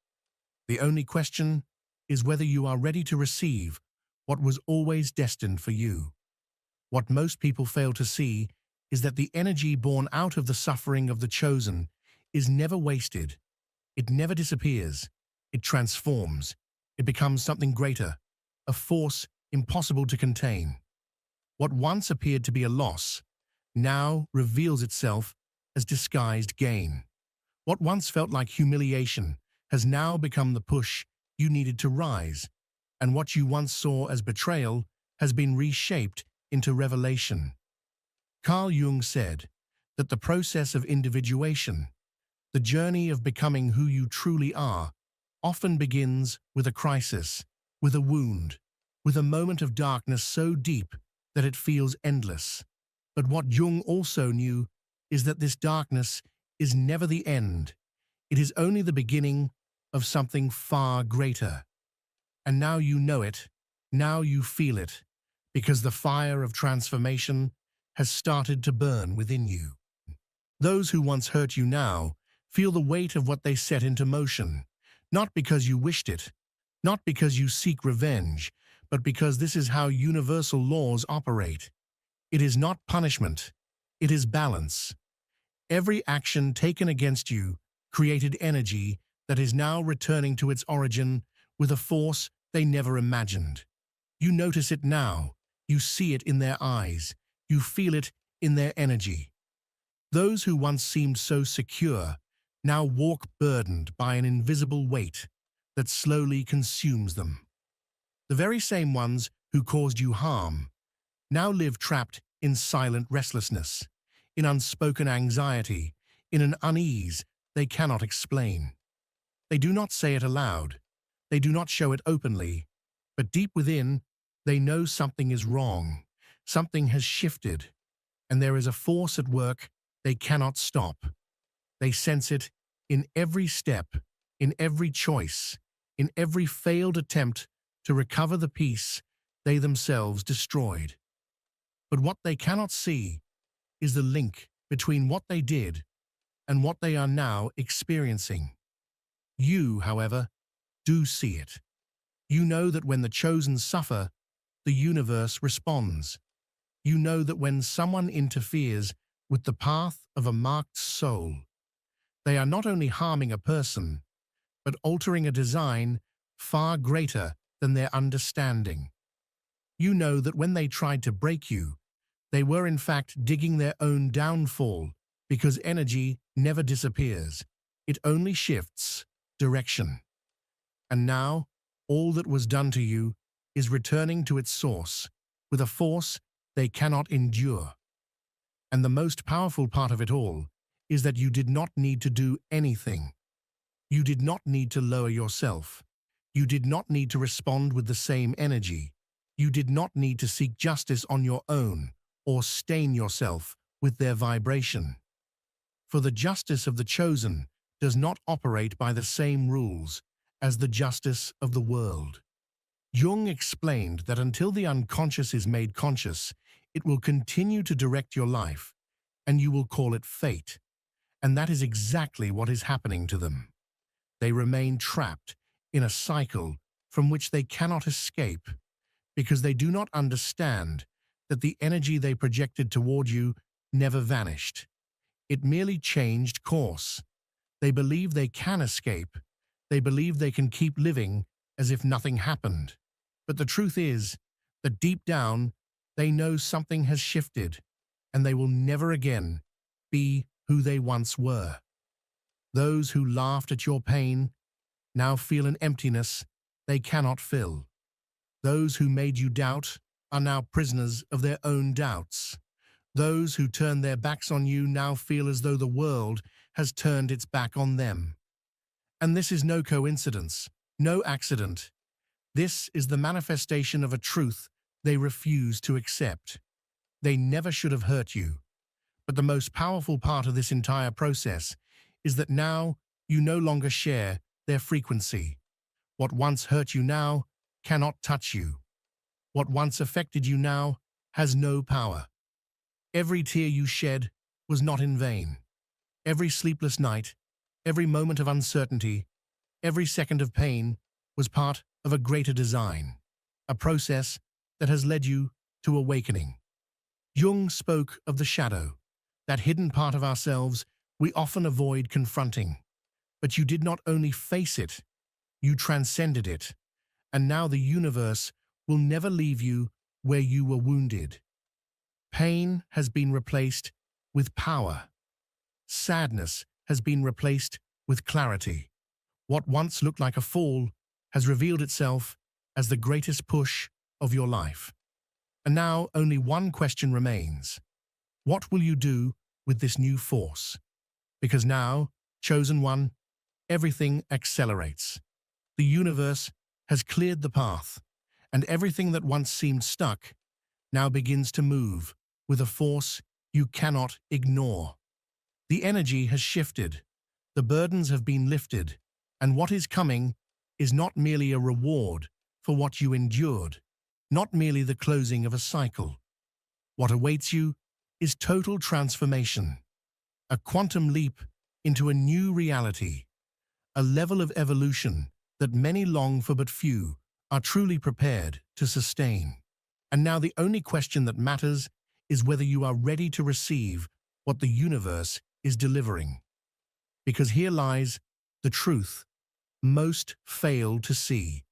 the only question is whether you are ready to receive what was always destined for you. What most people fail to see is that the energy born out of the suffering of the chosen is never wasted. It never disappears. It transforms. It becomes something greater, a force impossible to contain. What once appeared to be a loss now reveals itself as disguised gain. What once felt like humiliation has now become the push you needed to rise, and what you once saw as betrayal has been reshaped into revelation. Carl Jung said that the process of individuation, the journey of becoming who you truly are, often begins with a crisis, with a wound, with a moment of darkness so deep that it feels endless. But what Jung also knew is that this darkness is never the end. It is only the beginning of something far greater. And now you know it, now you feel it, because the fire of transformation has started to burn within you. Those who once hurt you now feel the weight of what they set into motion, not because you wished it, not because you seek revenge, but because this is how universal laws operate. It is not punishment, it is balance. Every action taken against you created energy that is now returning to its origin with a force they never imagined. You notice it now, you see it in their eyes, you feel it in their energy. Those who once seemed so secure now walk burdened by an invisible weight that slowly consumes them. The very same ones who caused you harm now live trapped in silent restlessness, in unspoken anxiety, in an unease they cannot explain. They do not say it aloud, they do not show it openly, but deep within, they know something is wrong, something has shifted, and there is a force at work they cannot stop. They sense it in every step, in every choice, in every failed attempt to recover the peace they themselves destroyed. But what they cannot see is the link between what they did and what they are now experiencing. You, however, do see it. You know that when the chosen suffer, the universe responds. You know that when someone interferes with the path of a marked soul, they are not only harming a person, but altering a design far greater than their understanding. You know that when they tried to break you, they were in fact digging their own downfall, because energy never disappears. It only shifts direction. And now, all that was done to you is returning to its source, with a force they cannot endure. And the most powerful part of it all is that you did not need to do anything. You did not need to lower yourself. You did not need to respond with the same energy. You did not need to seek justice on your own or stain yourself with their vibration. For the justice of the chosen does not operate by the same rules as the justice of the world. Jung explained that until the unconscious is made conscious, it will continue to direct your life, and you will call it fate. And that is exactly what is happening to them. They remain trapped in a cycle from which they cannot escape, because they do not understand that the energy they projected toward you never vanished. It merely changed course. They believe they can escape. They believe they can keep living as if nothing happened. But the truth is that deep down, they know something has shifted, and they will never again be who they once were. Those who laughed at your pain now feel an emptiness they cannot fill. Those who made you doubt are now prisoners of their own doubts. Those who turned their backs on you now feel as though the world has turned its back on them. And this is no coincidence, no accident. This is the manifestation of a truth they refuse to accept. They never should have hurt you. But the most powerful part of this entire process is that now you no longer share their frequency. What once hurt you now cannot touch you. What once affected you now has no power. Every tear you shed was not in vain. Every sleepless night, every moment of uncertainty, every second of pain was part of a greater design, a process that has led you to awakening. Jung spoke of the shadow, that hidden part of ourselves we often avoid confronting. But you did not only face it, you transcended it, and now the universe will never leave you where you were wounded. Pain has been replaced with power. Sadness has been replaced with clarity. What once looked like a fall has revealed itself as the greatest push of your life. And now only one question remains. What will you do with this new force? Because now, chosen one, everything accelerates. The universe has cleared the path, and everything that once seemed stuck now begins to move with a force you cannot ignore. The energy has shifted, the burdens have been lifted, and what is coming is not merely a reward for what you endured, not merely the closing of a cycle. What awaits you is total transformation, a quantum leap into a new reality, a level of evolution that many long for but few are truly prepared to sustain. And now the only question that matters is whether you are ready to receive what the universe is delivering. Because here lies the truth most fail to see.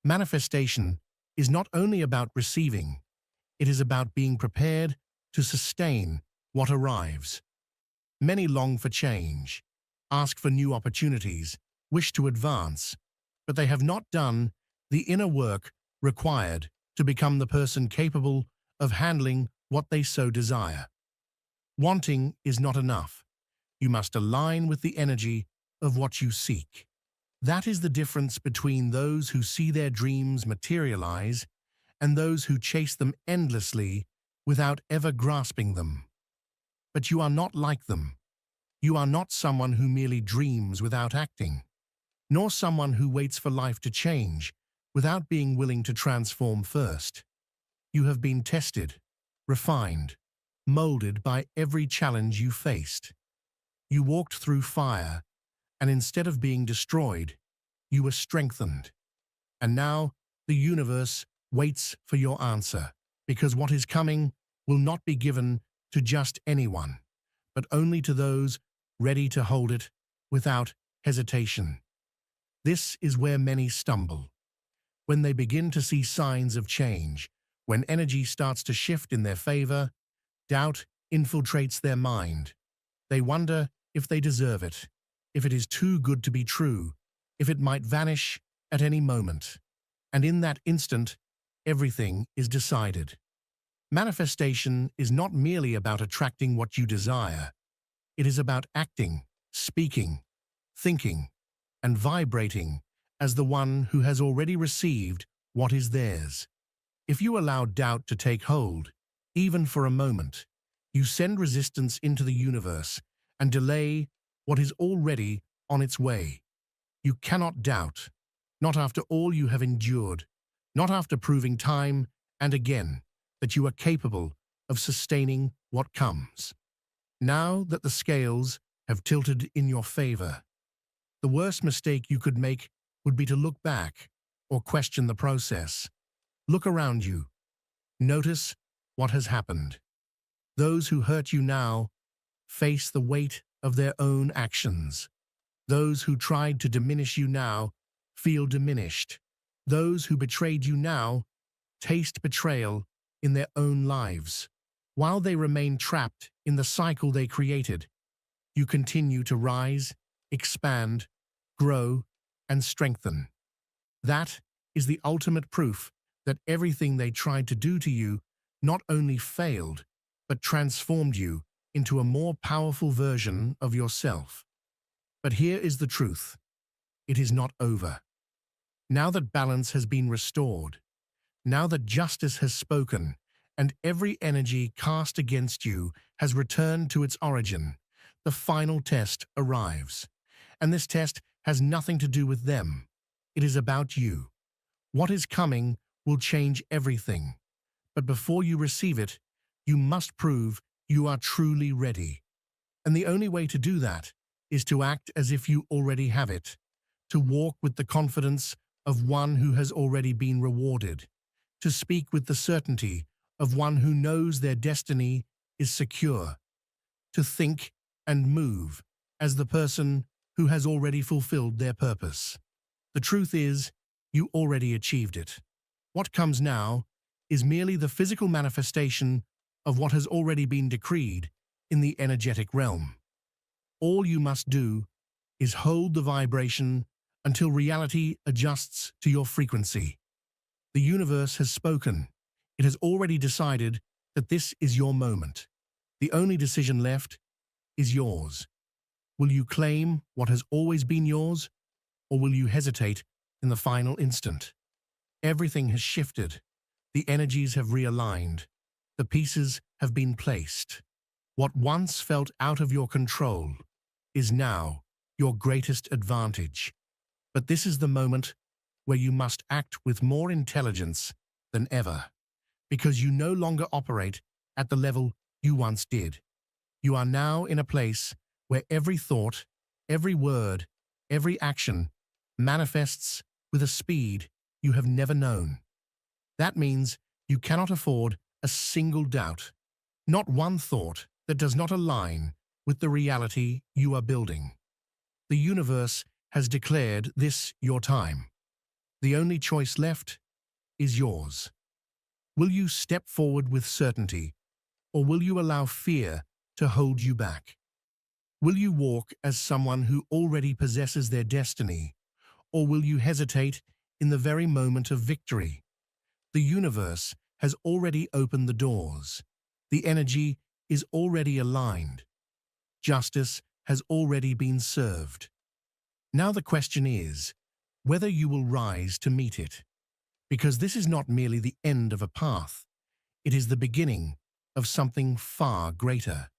Manifestation is not only about receiving, it is about being prepared to sustain what arrives. Many long for change, ask for new opportunities, wish to advance, but they have not done the inner work required to become the person capable of handling what they so desire. Wanting is not enough. You must align with the energy of what you seek. That is the difference between those who see their dreams materialize and those who chase them endlessly without ever grasping them. But you are not like them. You are not someone who merely dreams without acting, nor someone who waits for life to change without being willing to transform first. You have been tested, refined, molded by every challenge you faced. You walked through fire, and instead of being destroyed, you were strengthened. And now the universe waits for your answer, because what is coming will not be given to just anyone, but only to those ready to hold it without hesitation. This is where many stumble. When they begin to see signs of change, when energy starts to shift in their favor, doubt infiltrates their mind. They wonder if they deserve it, if it is too good to be true, if it might vanish at any moment. And in that instant, everything is decided. Manifestation is not merely about attracting what you desire. It is about acting, speaking, thinking, and vibrating as the one who has already received what is theirs. If you allow doubt to take hold, even for a moment, you send resistance into the universe and delay what is already on its way. You cannot doubt, not after all you have endured, not after proving time and again that you are capable of sustaining what comes. Now that the scales have tilted in your favor, the worst mistake you could make would be to look back or question the process. Look around you. Notice what has happened. Those who hurt you now face the weight of their own actions. Those who tried to diminish you now feel diminished. Those who betrayed you now taste betrayal in their own lives. While they remain trapped in the cycle they created, you continue to rise, expand, grow, and strengthen. That is the ultimate proof that everything they tried to do to you not only failed, but transformed you into a more powerful version of yourself. But here is the truth. It is not over. Now that balance has been restored, now that justice has spoken, and every energy cast against you has returned to its origin, the final test arrives. And this test has nothing to do with them. It is about you. What is coming will change everything. But before you receive it, you must prove you are truly ready. And the only way to do that is to act as if you already have it, to walk with the confidence of one who has already been rewarded, to speak with the certainty of one who knows their destiny is secure, to think and move as the person who has already fulfilled their purpose. The truth is, you already achieved it. What comes now is merely the physical manifestation of what has already been decreed in the energetic realm. All you must do is hold the vibration until reality adjusts to your frequency. The universe has spoken. It has already decided that this is your moment. The only decision left is yours. Will you claim what has always been yours, or will you hesitate in the final instant? Everything has shifted. The energies have realigned. The pieces have been placed. What once felt out of your control is now your greatest advantage. But this is the moment where you must act with more intelligence than ever, because you no longer operate at the level you once did. You are now in a place where every thought, every word, every action manifests with a speed you have never known. That means you cannot afford a single doubt, not one thought that does not align with the reality you are building. The universe has declared this your time. The only choice left is yours. Will you step forward with certainty, or will you allow fear to hold you back? Will you walk as someone who already possesses their destiny, or will you hesitate in the very moment of victory? The universe has already opened the doors. The energy is already aligned. Justice has already been served. Now the question is whether you will rise to meet it. Because this is not merely the end of a path. It is the beginning of something far greater.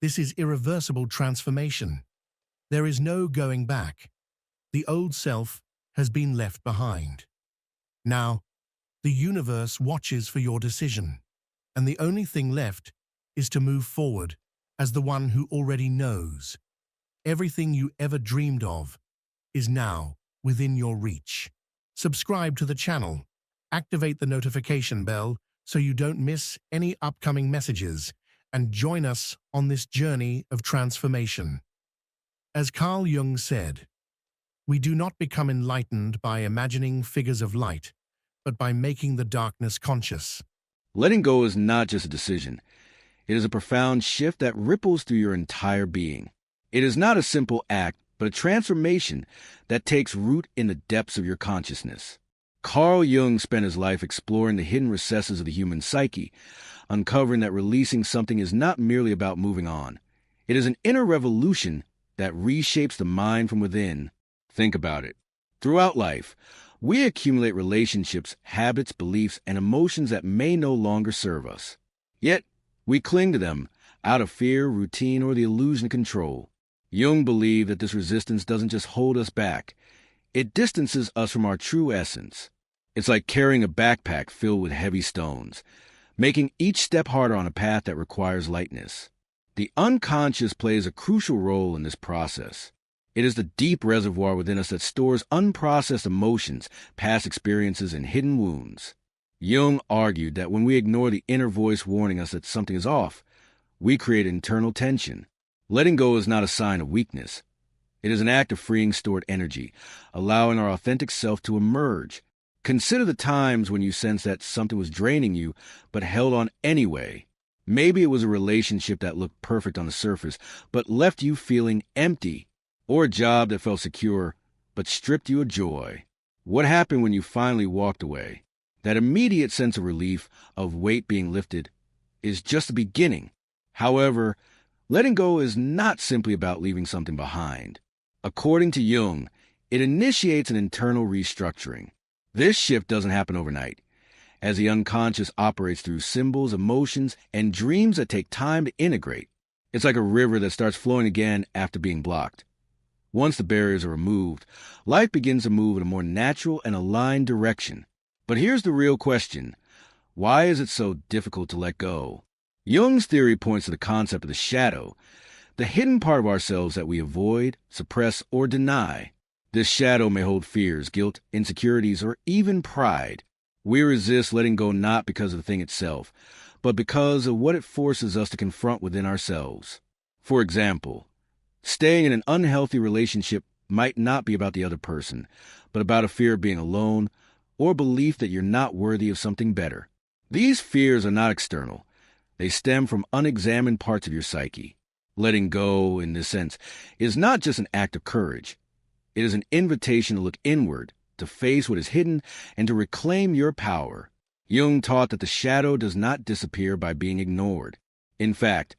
This is irreversible transformation. There is no going back. The old self has been left behind. Now, the universe watches for your decision, and the only thing left is to move forward as the one who already knows. Everything you ever dreamed of is now within your reach. Subscribe to the channel, activate the notification bell so you don't miss any upcoming messages, and join us on this journey of transformation. As Carl Jung said, we do not become enlightened by imagining figures of light, but by making the darkness conscious. Letting go is not just a decision. It is a profound shift that ripples through your entire being. It is not a simple act, but a transformation that takes root in the depths of your consciousness. Carl Jung spent his life exploring the hidden recesses of the human psyche, uncovering that releasing something is not merely about moving on. It is an inner revolution that reshapes the mind from within. Think about it. Throughout life, we accumulate relationships, habits, beliefs, and emotions that may no longer serve us. Yet, we cling to them out of fear, routine, or the illusion of control. Jung believed that this resistance doesn't just hold us back. It distances us from our true essence. It's like carrying a backpack filled with heavy stones, making each step harder on a path that requires lightness. The unconscious plays a crucial role in this process. It is the deep reservoir within us that stores unprocessed emotions, past experiences, and hidden wounds. Jung argued that when we ignore the inner voice warning us that something is off, we create internal tension. Letting go is not a sign of weakness. It is an act of freeing stored energy, allowing our authentic self to emerge. Consider the times when you sensed that something was draining you, but held on anyway. Maybe it was a relationship that looked perfect on the surface, but left you feeling empty, or a job that felt secure, but stripped you of joy. What happened when you finally walked away? That immediate sense of relief, of weight being lifted, is just the beginning. However, letting go is not simply about leaving something behind. According to Jung, it initiates an internal restructuring. This shift doesn't happen overnight, as the unconscious operates through symbols, emotions, and dreams that take time to integrate. It's like a river that starts flowing again after being blocked. Once the barriers are removed, life begins to move in a more natural and aligned direction. But here's the real question. Why is it so difficult to let go? Jung's theory points to the concept of the shadow, the hidden part of ourselves that we avoid, suppress, or deny. This shadow may hold fears, guilt, insecurities, or even pride. We resist letting go not because of the thing itself, but because of what it forces us to confront within ourselves. For example, staying in an unhealthy relationship might not be about the other person, but about a fear of being alone or a belief that you're not worthy of something better. These fears are not external. They stem from unexamined parts of your psyche. Letting go, in this sense, is not just an act of courage. It is an invitation to look inward, to face what is hidden, and to reclaim your power. Jung taught that the shadow does not disappear by being ignored. In fact,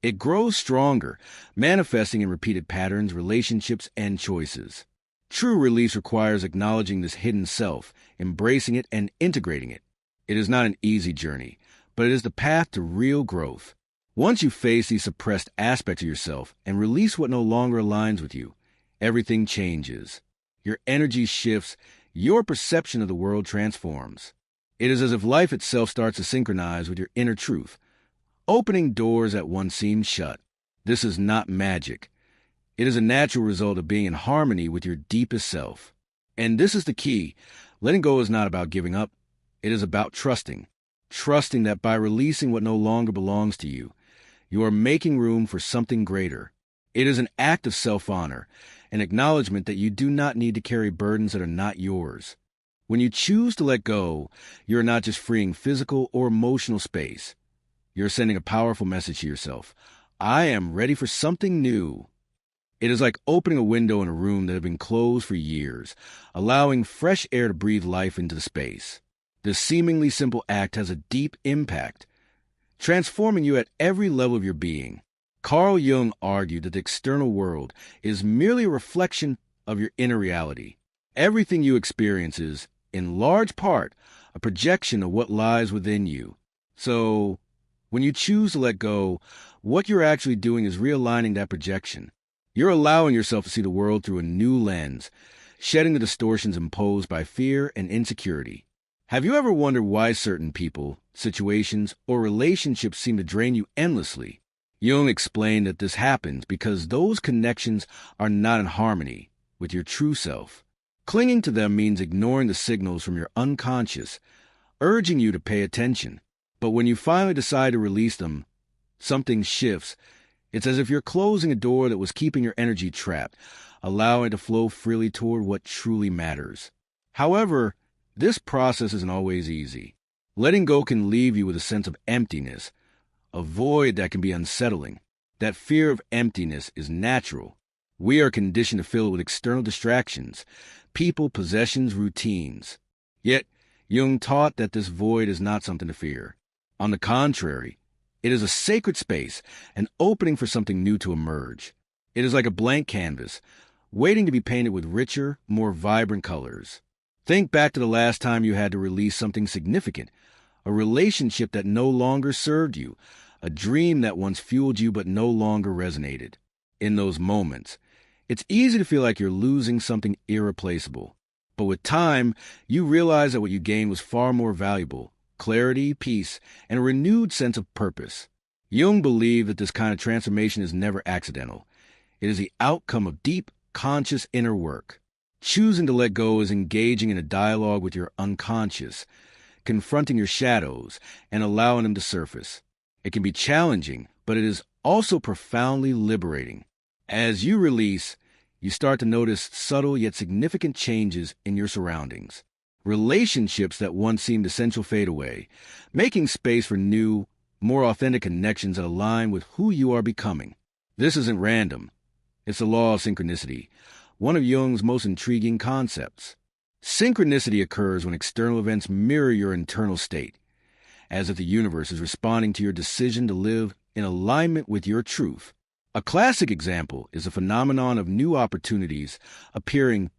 it grows stronger, manifesting in repeated patterns, relationships, and choices. True release requires acknowledging this hidden self, embracing it, and integrating it. It is not an easy journey, but it is the path to real growth. Once you face these suppressed aspects of yourself and release what no longer aligns with you, everything changes. Your energy shifts, your perception of the world transforms. It is as if life itself starts to synchronize with your inner truth, opening doors that once seemed shut. This is not magic. It is a natural result of being in harmony with your deepest self. And this is the key. Letting go is not about giving up. It is about trusting. Trusting that by releasing what no longer belongs to you, you are making room for something greater. It is an act of self-honor, an acknowledgement that you do not need to carry burdens that are not yours. When you choose to let go, you are not just freeing physical or emotional space. You're sending a powerful message to yourself. I am ready for something new. It is like opening a window in a room that had been closed for years, allowing fresh air to breathe life into the space. This seemingly simple act has a deep impact, transforming you at every level of your being. Carl Jung argued that the external world is merely a reflection of your inner reality. Everything you experience is, in large part, a projection of what lies within you. So, when you choose to let go, what you're actually doing is realigning that projection. You're allowing yourself to see the world through a new lens, shedding the distortions imposed by fear and insecurity. Have you ever wondered why certain people, situations, or relationships seem to drain you endlessly? Jung explained that this happens because those connections are not in harmony with your true self. Clinging to them means ignoring the signals from your unconscious, urging you to pay attention. But when you finally decide to release them, something shifts. It's as if you're closing a door that was keeping your energy trapped, allowing it to flow freely toward what truly matters. However, this process isn't always easy. Letting go can leave you with a sense of emptiness, a void that can be unsettling. That fear of emptiness is natural. We are conditioned to fill it with external distractions, people, possessions, routines. Yet, Jung taught that this void is not something to fear. On the contrary, it is a sacred space, an opening for something new to emerge. It is like a blank canvas, waiting to be painted with richer, more vibrant colors. Think back to the last time you had to release something significant, a relationship that no longer served you, a dream that once fueled you but no longer resonated. In those moments, it's easy to feel like you're losing something irreplaceable. But with time, you realize that what you gained was far more valuable: clarity, peace, and a renewed sense of purpose. Jung believed that this kind of transformation is never accidental. It is the outcome of deep, conscious inner work. Choosing to let go is engaging in a dialogue with your unconscious, confronting your shadows, and allowing them to surface. It can be challenging, but it is also profoundly liberating. As you release, you start to notice subtle yet significant changes in your surroundings. Relationships that once seemed essential fade away, making space for new, more authentic connections that align with who you are becoming. This isn't random. It's the law of synchronicity, one of Jung's most intriguing concepts. Synchronicity occurs when external events mirror your internal state, as if the universe is responding to your decision to live in alignment with your truth. A classic example is the phenomenon of new opportunities appearing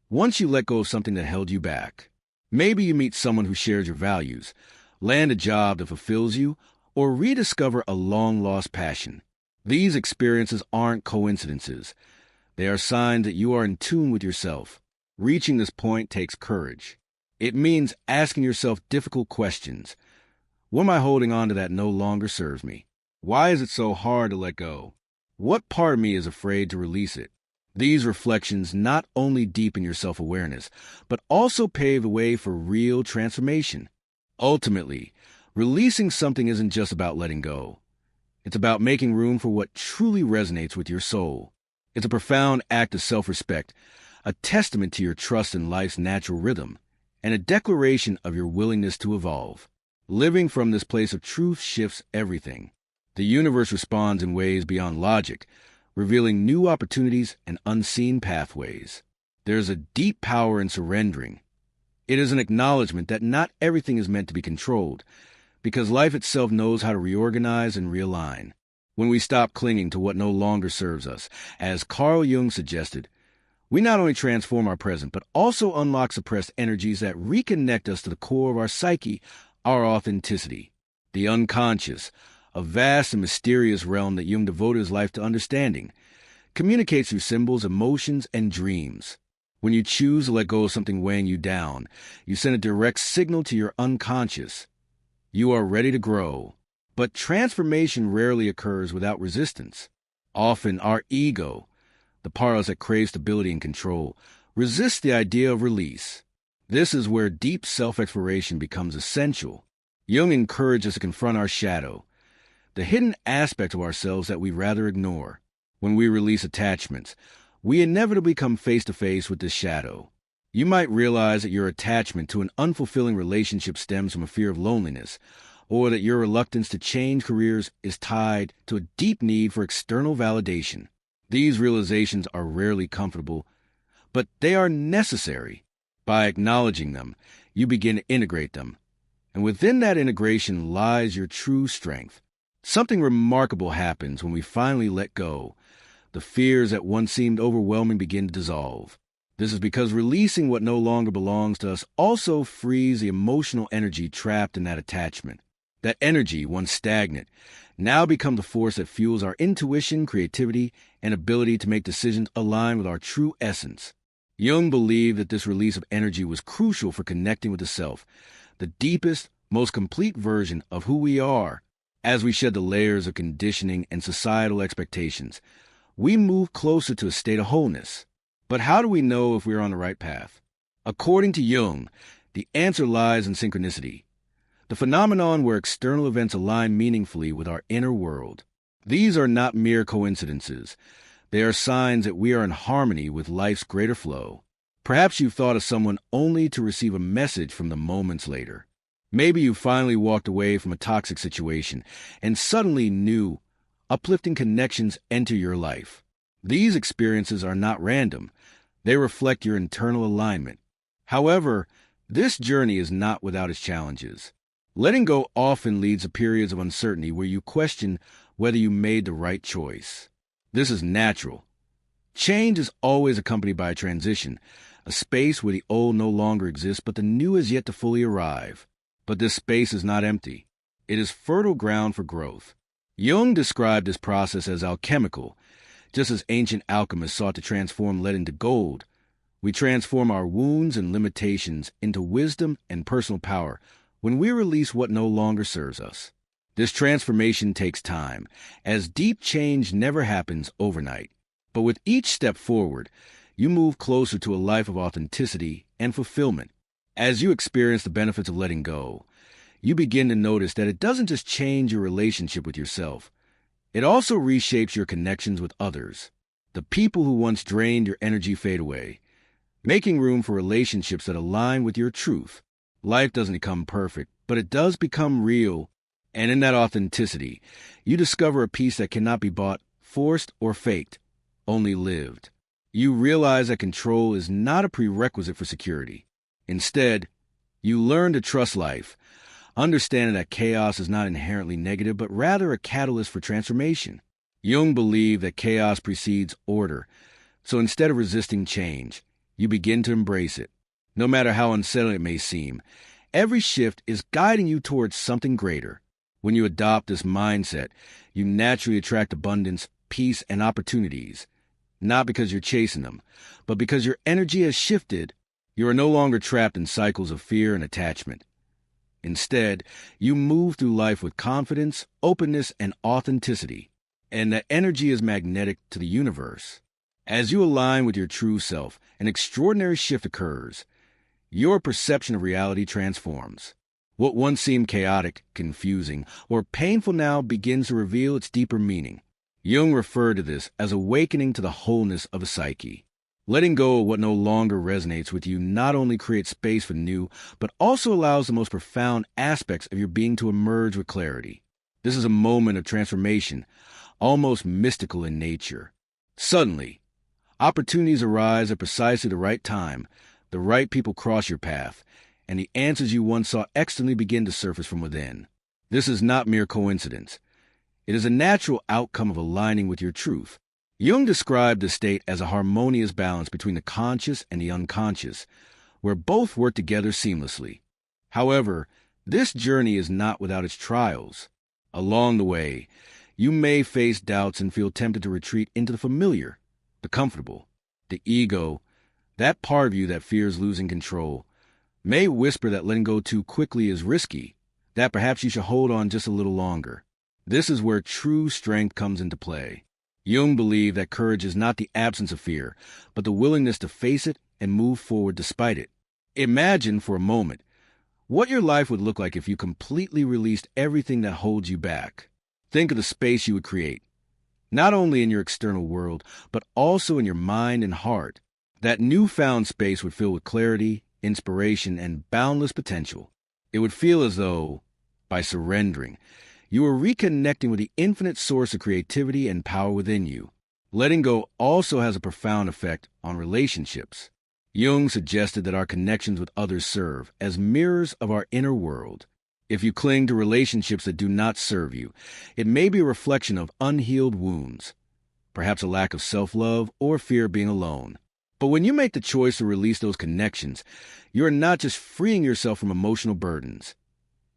once you let go of something that held you back. Maybe you meet someone who shares your values, land a job that fulfills you, or rediscover a long-lost passion. These experiences aren't coincidences. They are signs that you are in tune with yourself. Reaching this point takes courage. It means asking yourself difficult questions. What am I holding on to that no longer serves me? Why is it so hard to let go? What part of me is afraid to release it? These reflections not only deepen your self-awareness, but also pave the way for real transformation. Ultimately, releasing something isn't just about letting go. It's about making room for what truly resonates with your soul. It's a profound act of self-respect, a testament to your trust in life's natural rhythm, and a declaration of your willingness to evolve. Living from this place of truth shifts everything. The universe responds in ways beyond logic, revealing new opportunities and unseen pathways. There's a deep power in surrendering. It is an acknowledgement that not everything is meant to be controlled, because life itself knows how to reorganize and realign. When we stop clinging to what no longer serves us, as Carl Jung suggested, we not only transform our present, but also unlock suppressed energies that reconnect us to the core of our psyche, our authenticity. The unconscious, a vast and mysterious realm that Jung devoted his life to understanding, communicates through symbols, emotions, and dreams. When you choose to let go of something weighing you down, you send a direct signal to your unconscious. You are ready to grow. But transformation rarely occurs without resistance. Often our ego, the part of us that craves stability and control, resists the idea of release. This is where deep self-exploration becomes essential. Jung encouraged us to confront our shadow, the hidden aspect of ourselves that we rather ignore. When we release attachments, we inevitably come face-to-face with this shadow. You might realize that your attachment to an unfulfilling relationship stems from a fear of loneliness, or that your reluctance to change careers is tied to a deep need for external validation. These realizations are rarely comfortable, but they are necessary. By acknowledging them, you begin to integrate them, and within that integration lies your true strength. Something remarkable happens when we finally let go. The fears that once seemed overwhelming begin to dissolve. This is because releasing what no longer belongs to us also frees the emotional energy trapped in that attachment. That energy, once stagnant, now becomes the force that fuels our intuition, creativity, and ability to make decisions aligned with our true essence. Jung believed that this release of energy was crucial for connecting with the self, the deepest, most complete version of who we are. As we shed the layers of conditioning and societal expectations, we move closer to a state of wholeness. But how do we know if we're on the right path? According to Jung, the answer lies in synchronicity, the phenomenon where external events align meaningfully with our inner world. These are not mere coincidences. They are signs that we are in harmony with life's greater flow. Perhaps you've thought of someone only to receive a message from them moments later. Maybe you finally walked away from a toxic situation and suddenly new, uplifting connections enter your life. These experiences are not random. They reflect your internal alignment. However, this journey is not without its challenges. Letting go often leads to periods of uncertainty where you question whether you made the right choice. This is natural. Change is always accompanied by a transition, a space where the old no longer exists but the new is yet to fully arrive. But this space is not empty. It is fertile ground for growth. Jung described this process as alchemical. Just as ancient alchemists sought to transform lead into gold, we transform our wounds and limitations into wisdom and personal power when we release what no longer serves us. This transformation takes time, as deep change never happens overnight. But with each step forward, you move closer to a life of authenticity and fulfillment. As you experience the benefits of letting go, you begin to notice that it doesn't just change your relationship with yourself. It also reshapes your connections with others. The people who once drained your energy fade away, making room for relationships that align with your truth. Life doesn't become perfect, but it does become real. And in that authenticity, you discover a peace that cannot be bought, forced, or faked, only lived. You realize that control is not a prerequisite for security. Instead, you learn to trust life, understanding that chaos is not inherently negative, but rather a catalyst for transformation. Jung believed that chaos precedes order, so instead of resisting change, you begin to embrace it. No matter how unsettling it may seem, every shift is guiding you towards something greater. When you adopt this mindset, you naturally attract abundance, peace, and opportunities, not because you're chasing them, but because your energy has shifted You are no longer trapped in cycles of fear and attachment. Instead, you move through life with confidence, openness, and authenticity, and that energy is magnetic to the universe. As you align with your true self, an extraordinary shift occurs. Your perception of reality transforms. What once seemed chaotic, confusing, or painful now begins to reveal its deeper meaning. Jung referred to this as awakening to the wholeness of a psyche. Letting go of what no longer resonates with you not only creates space for new, but also allows the most profound aspects of your being to emerge with clarity. This is a moment of transformation, almost mystical in nature. Suddenly, opportunities arise at precisely the right time, the right people cross your path, and the answers you once saw externally begin to surface from within. This is not mere coincidence. It is a natural outcome of aligning with your truth. Jung described this state as a harmonious balance between the conscious and the unconscious, where both work together seamlessly. However, this journey is not without its trials. Along the way, you may face doubts and feel tempted to retreat into the familiar, the comfortable. The ego, that part of you that fears losing control, may whisper that letting go too quickly is risky, that perhaps you should hold on just a little longer. This is where true strength comes into play. Jung believed that courage is not the absence of fear, but the willingness to face it and move forward despite it. Imagine for a moment what your life would look like if you completely released everything that holds you back. Think of the space you would create, not only in your external world, but also in your mind and heart. That newfound space would fill with clarity, inspiration, and boundless potential. It would feel as though, by surrendering, you are reconnecting with the infinite source of creativity and power within you. Letting go also has a profound effect on relationships. Jung suggested that our connections with others serve as mirrors of our inner world. If you cling to relationships that do not serve you, it may be a reflection of unhealed wounds, perhaps a lack of self-love or fear of being alone. But when you make the choice to release those connections, you are not just freeing yourself from emotional burdens.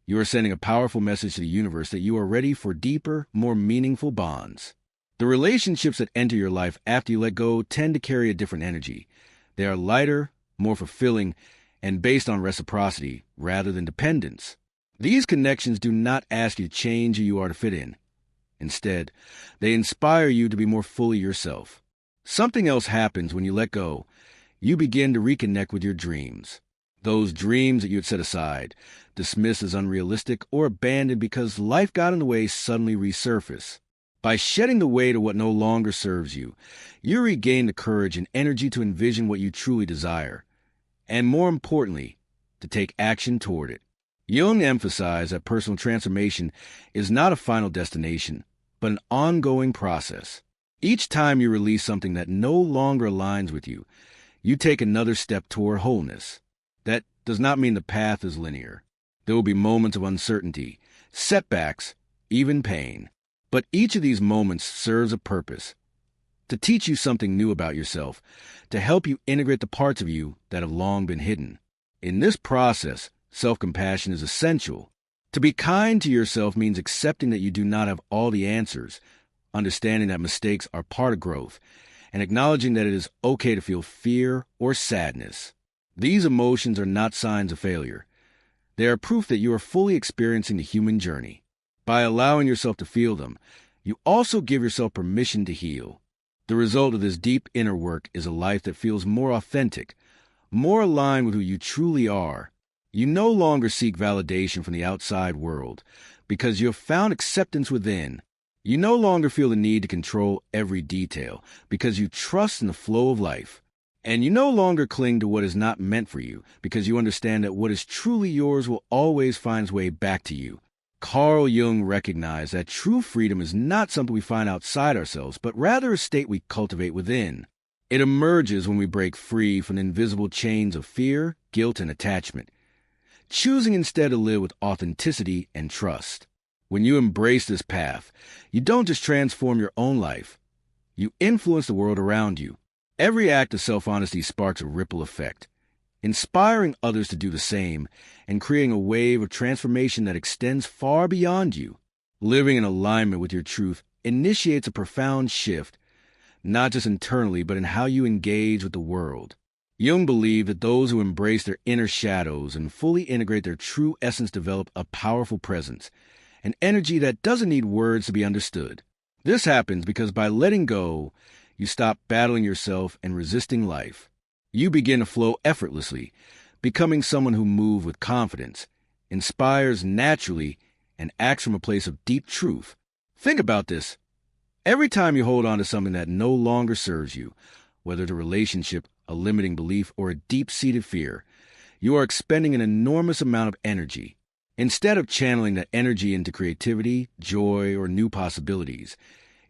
You are sending a powerful message to the universe that you are ready for deeper, more meaningful bonds. The relationships that enter your life after you let go tend to carry a different energy. They are lighter, more fulfilling, and based on reciprocity rather than dependence. These connections do not ask you to change who you are to fit in. Instead, they inspire you to be more fully yourself. Something else happens when you let go. You begin to reconnect with your dreams. Those dreams that you had set aside, dismissed as unrealistic or abandoned because life got in the way, suddenly resurface. By shedding the weight of what no longer serves you, you regain the courage and energy to envision what you truly desire, and more importantly, to take action toward it. Jung emphasized that personal transformation is not a final destination, but an ongoing process. Each time you release something that no longer aligns with you, you take another step toward wholeness. That does not mean the path is linear. There will be moments of uncertainty, setbacks, even pain. But each of these moments serves a purpose: to teach you something new about yourself, to help you integrate the parts of you that have long been hidden. In this process, self-compassion is essential. To be kind to yourself means accepting that you do not have all the answers, understanding that mistakes are part of growth, and acknowledging that it is okay to feel fear or sadness. These emotions are not signs of failure. They are proof that you are fully experiencing the human journey. By allowing yourself to feel them, you also give yourself permission to heal. The result of this deep inner work is a life that feels more authentic, more aligned with who you truly are. You no longer seek validation from the outside world because you have found acceptance within. You no longer feel the need to control every detail because you trust in the flow of life. And you no longer cling to what is not meant for you because you understand that what is truly yours will always find its way back to you. Carl Jung recognized that true freedom is not something we find outside ourselves, but rather a state we cultivate within. It emerges when we break free from the invisible chains of fear, guilt, and attachment, choosing instead to live with authenticity and trust. When you embrace this path, you don't just transform your own life, you influence the world around you. Every act of self-honesty sparks a ripple effect, inspiring others to do the same and creating a wave of transformation that extends far beyond you. Living in alignment with your truth initiates a profound shift, not just internally, but in how you engage with the world. Jung believed that those who embrace their inner shadows and fully integrate their true essence develop a powerful presence, an energy that doesn't need words to be understood. This happens because by letting go, you stop battling yourself and resisting life. You begin to flow effortlessly, becoming someone who moves with confidence, inspires naturally, and acts from a place of deep truth. Think about this. Every time you hold on to something that no longer serves you, whether it's a relationship, a limiting belief, or a deep-seated fear, you are expending an enormous amount of energy. Instead of channeling that energy into creativity, joy, or new possibilities,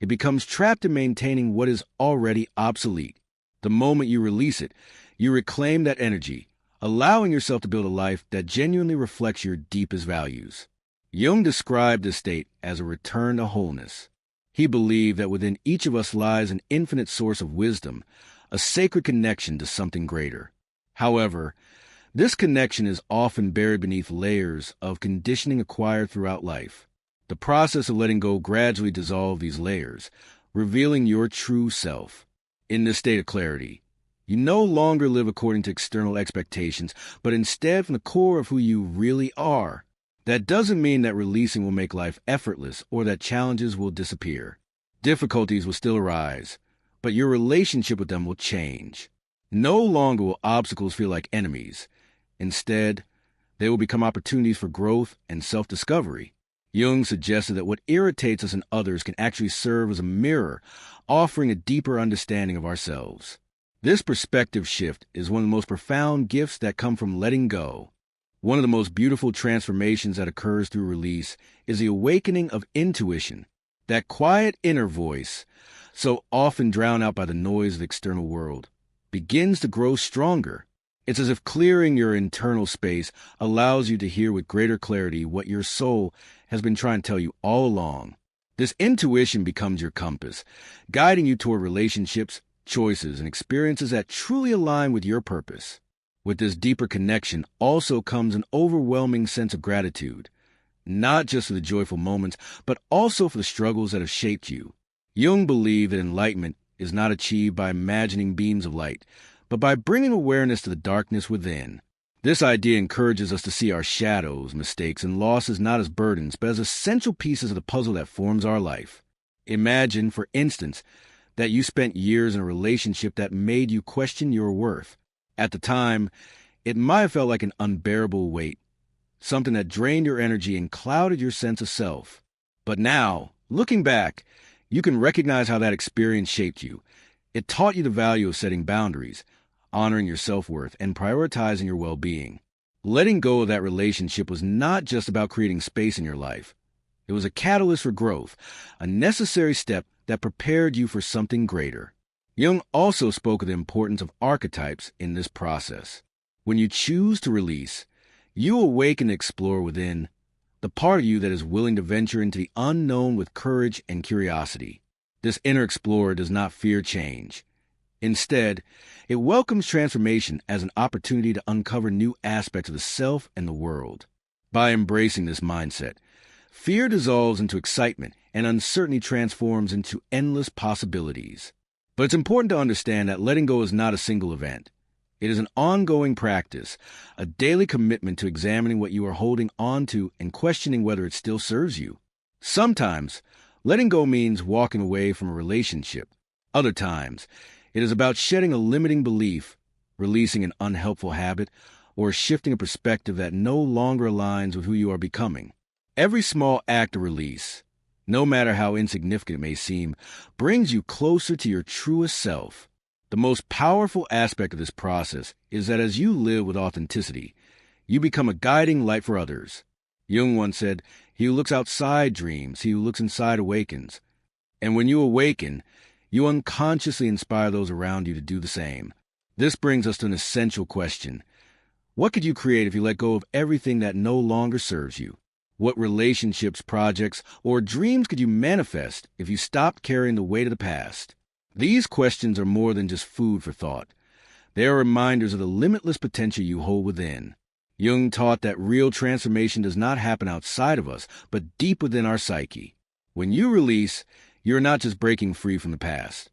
it becomes trapped in maintaining what is already obsolete. The moment you release it, you reclaim that energy, allowing yourself to build a life that genuinely reflects your deepest values. Jung described this state as a return to wholeness. He believed that within each of us lies an infinite source of wisdom, a sacred connection to something greater. However, this connection is often buried beneath layers of conditioning acquired throughout life. The process of letting go gradually dissolves these layers, revealing your true self. In this state of clarity, you no longer live according to external expectations, but instead from the core of who you really are. That doesn't mean that releasing will make life effortless or that challenges will disappear. Difficulties will still arise, but your relationship with them will change. No longer will obstacles feel like enemies. Instead, they will become opportunities for growth and self-discovery. Jung suggested that what irritates us in others can actually serve as a mirror, offering a deeper understanding of ourselves. This perspective shift is one of the most profound gifts that come from letting go. One of the most beautiful transformations that occurs through release is the awakening of intuition, that quiet inner voice, so often drowned out by the noise of the external world, begins to grow stronger. It's as if clearing your internal space allows you to hear with greater clarity what your soul has been trying to tell you all along. This intuition becomes your compass, guiding you toward relationships, choices, and experiences that truly align with your purpose. With this deeper connection also comes an overwhelming sense of gratitude, not just for the joyful moments, but also for the struggles that have shaped you. Jung believed that enlightenment is not achieved by imagining beams of light, but by bringing awareness to the darkness within. This idea encourages us to see our shadows, mistakes, and losses not as burdens, but as essential pieces of the puzzle that forms our life. Imagine, for instance, that you spent years in a relationship that made you question your worth. At the time, it might have felt like an unbearable weight, something that drained your energy and clouded your sense of self. But now, looking back, you can recognize how that experience shaped you. It taught you the value of setting boundaries, honoring your self-worth, and prioritizing your well-being. Letting go of that relationship was not just about creating space in your life. It was a catalyst for growth, a necessary step that prepared you for something greater. Jung also spoke of the importance of archetypes in this process. When you choose to release, you awaken and explore within the part of you that is willing to venture into the unknown with courage and curiosity. This inner explorer does not fear change. Instead, it welcomes transformation as an opportunity to uncover new aspects of the self and the world. By embracing this mindset, fear dissolves into excitement and uncertainty transforms into endless possibilities. But it's important to understand that letting go is not a single event. It is an ongoing practice, a daily commitment to examining what you are holding on to and questioning whether it still serves you. Sometimes, letting go means walking away from a relationship. Other times, it is about shedding a limiting belief, releasing an unhelpful habit, or shifting a perspective that no longer aligns with who you are becoming. Every small act of release, no matter how insignificant it may seem, brings you closer to your truest self. The most powerful aspect of this process is that as you live with authenticity, you become a guiding light for others. Jung once said, "He who looks outside dreams, he who looks inside awakens." And when you awaken, you unconsciously inspire those around you to do the same. This brings us to an essential question. What could you create if you let go of everything that no longer serves you? What relationships, projects, or dreams could you manifest if you stopped carrying the weight of the past? These questions are more than just food for thought. They are reminders of the limitless potential you hold within. Jung taught that real transformation does not happen outside of us, but deep within our psyche. When you release, you're not just breaking free from the past.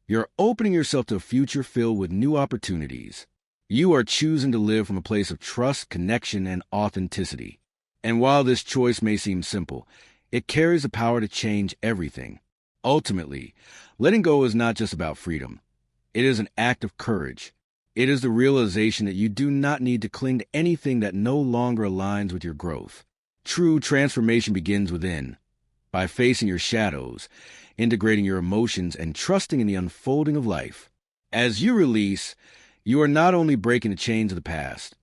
You're opening yourself to a future filled with new opportunities. You are choosing to live from a place of trust, connection, and authenticity. And while this choice may seem simple, it carries the power to change everything. Ultimately, letting go is not just about freedom. It is an act of courage. It is the realization that you do not need to cling to anything that no longer aligns with your growth. True transformation begins within, by facing your shadows, integrating your emotions, and trusting in the unfolding of life. As you release, you are not only breaking the chains of the past,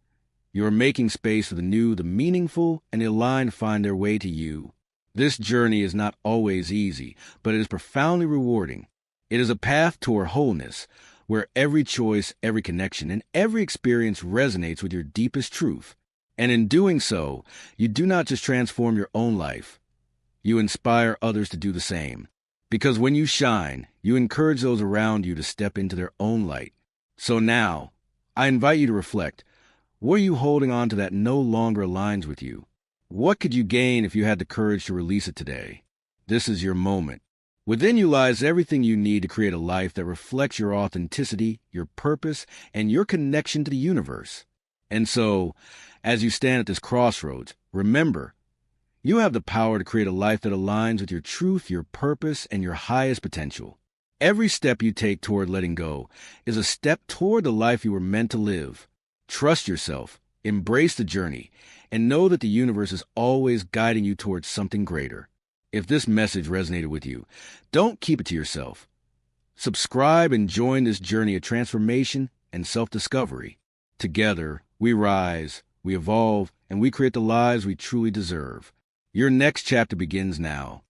you are making space for the new, the meaningful, and the aligned to find their way to you. This journey is not always easy, but it is profoundly rewarding. It is a path toward wholeness, where every choice, every connection, and every experience resonates with your deepest truth. And in doing so, you do not just transform your own life, you inspire others to do the same. Because when you shine, you encourage those around you to step into their own light. So now, I invite you to reflect. What are you holding on to that no longer aligns with you? What could you gain if you had the courage to release it today? This is your moment. Within you lies everything you need to create a life that reflects your authenticity, your purpose, and your connection to the universe. And so, as you stand at this crossroads, remember, you have the power to create a life that aligns with your truth, your purpose, and your highest potential. Every step you take toward letting go is a step toward the life you were meant to live. Trust yourself, embrace the journey, and know that the universe is always guiding you towards something greater. If this message resonated with you, don't keep it to yourself. Subscribe and join this journey of transformation and self-discovery. Together, we rise, we evolve, and we create the lives we truly deserve. Your next chapter begins now.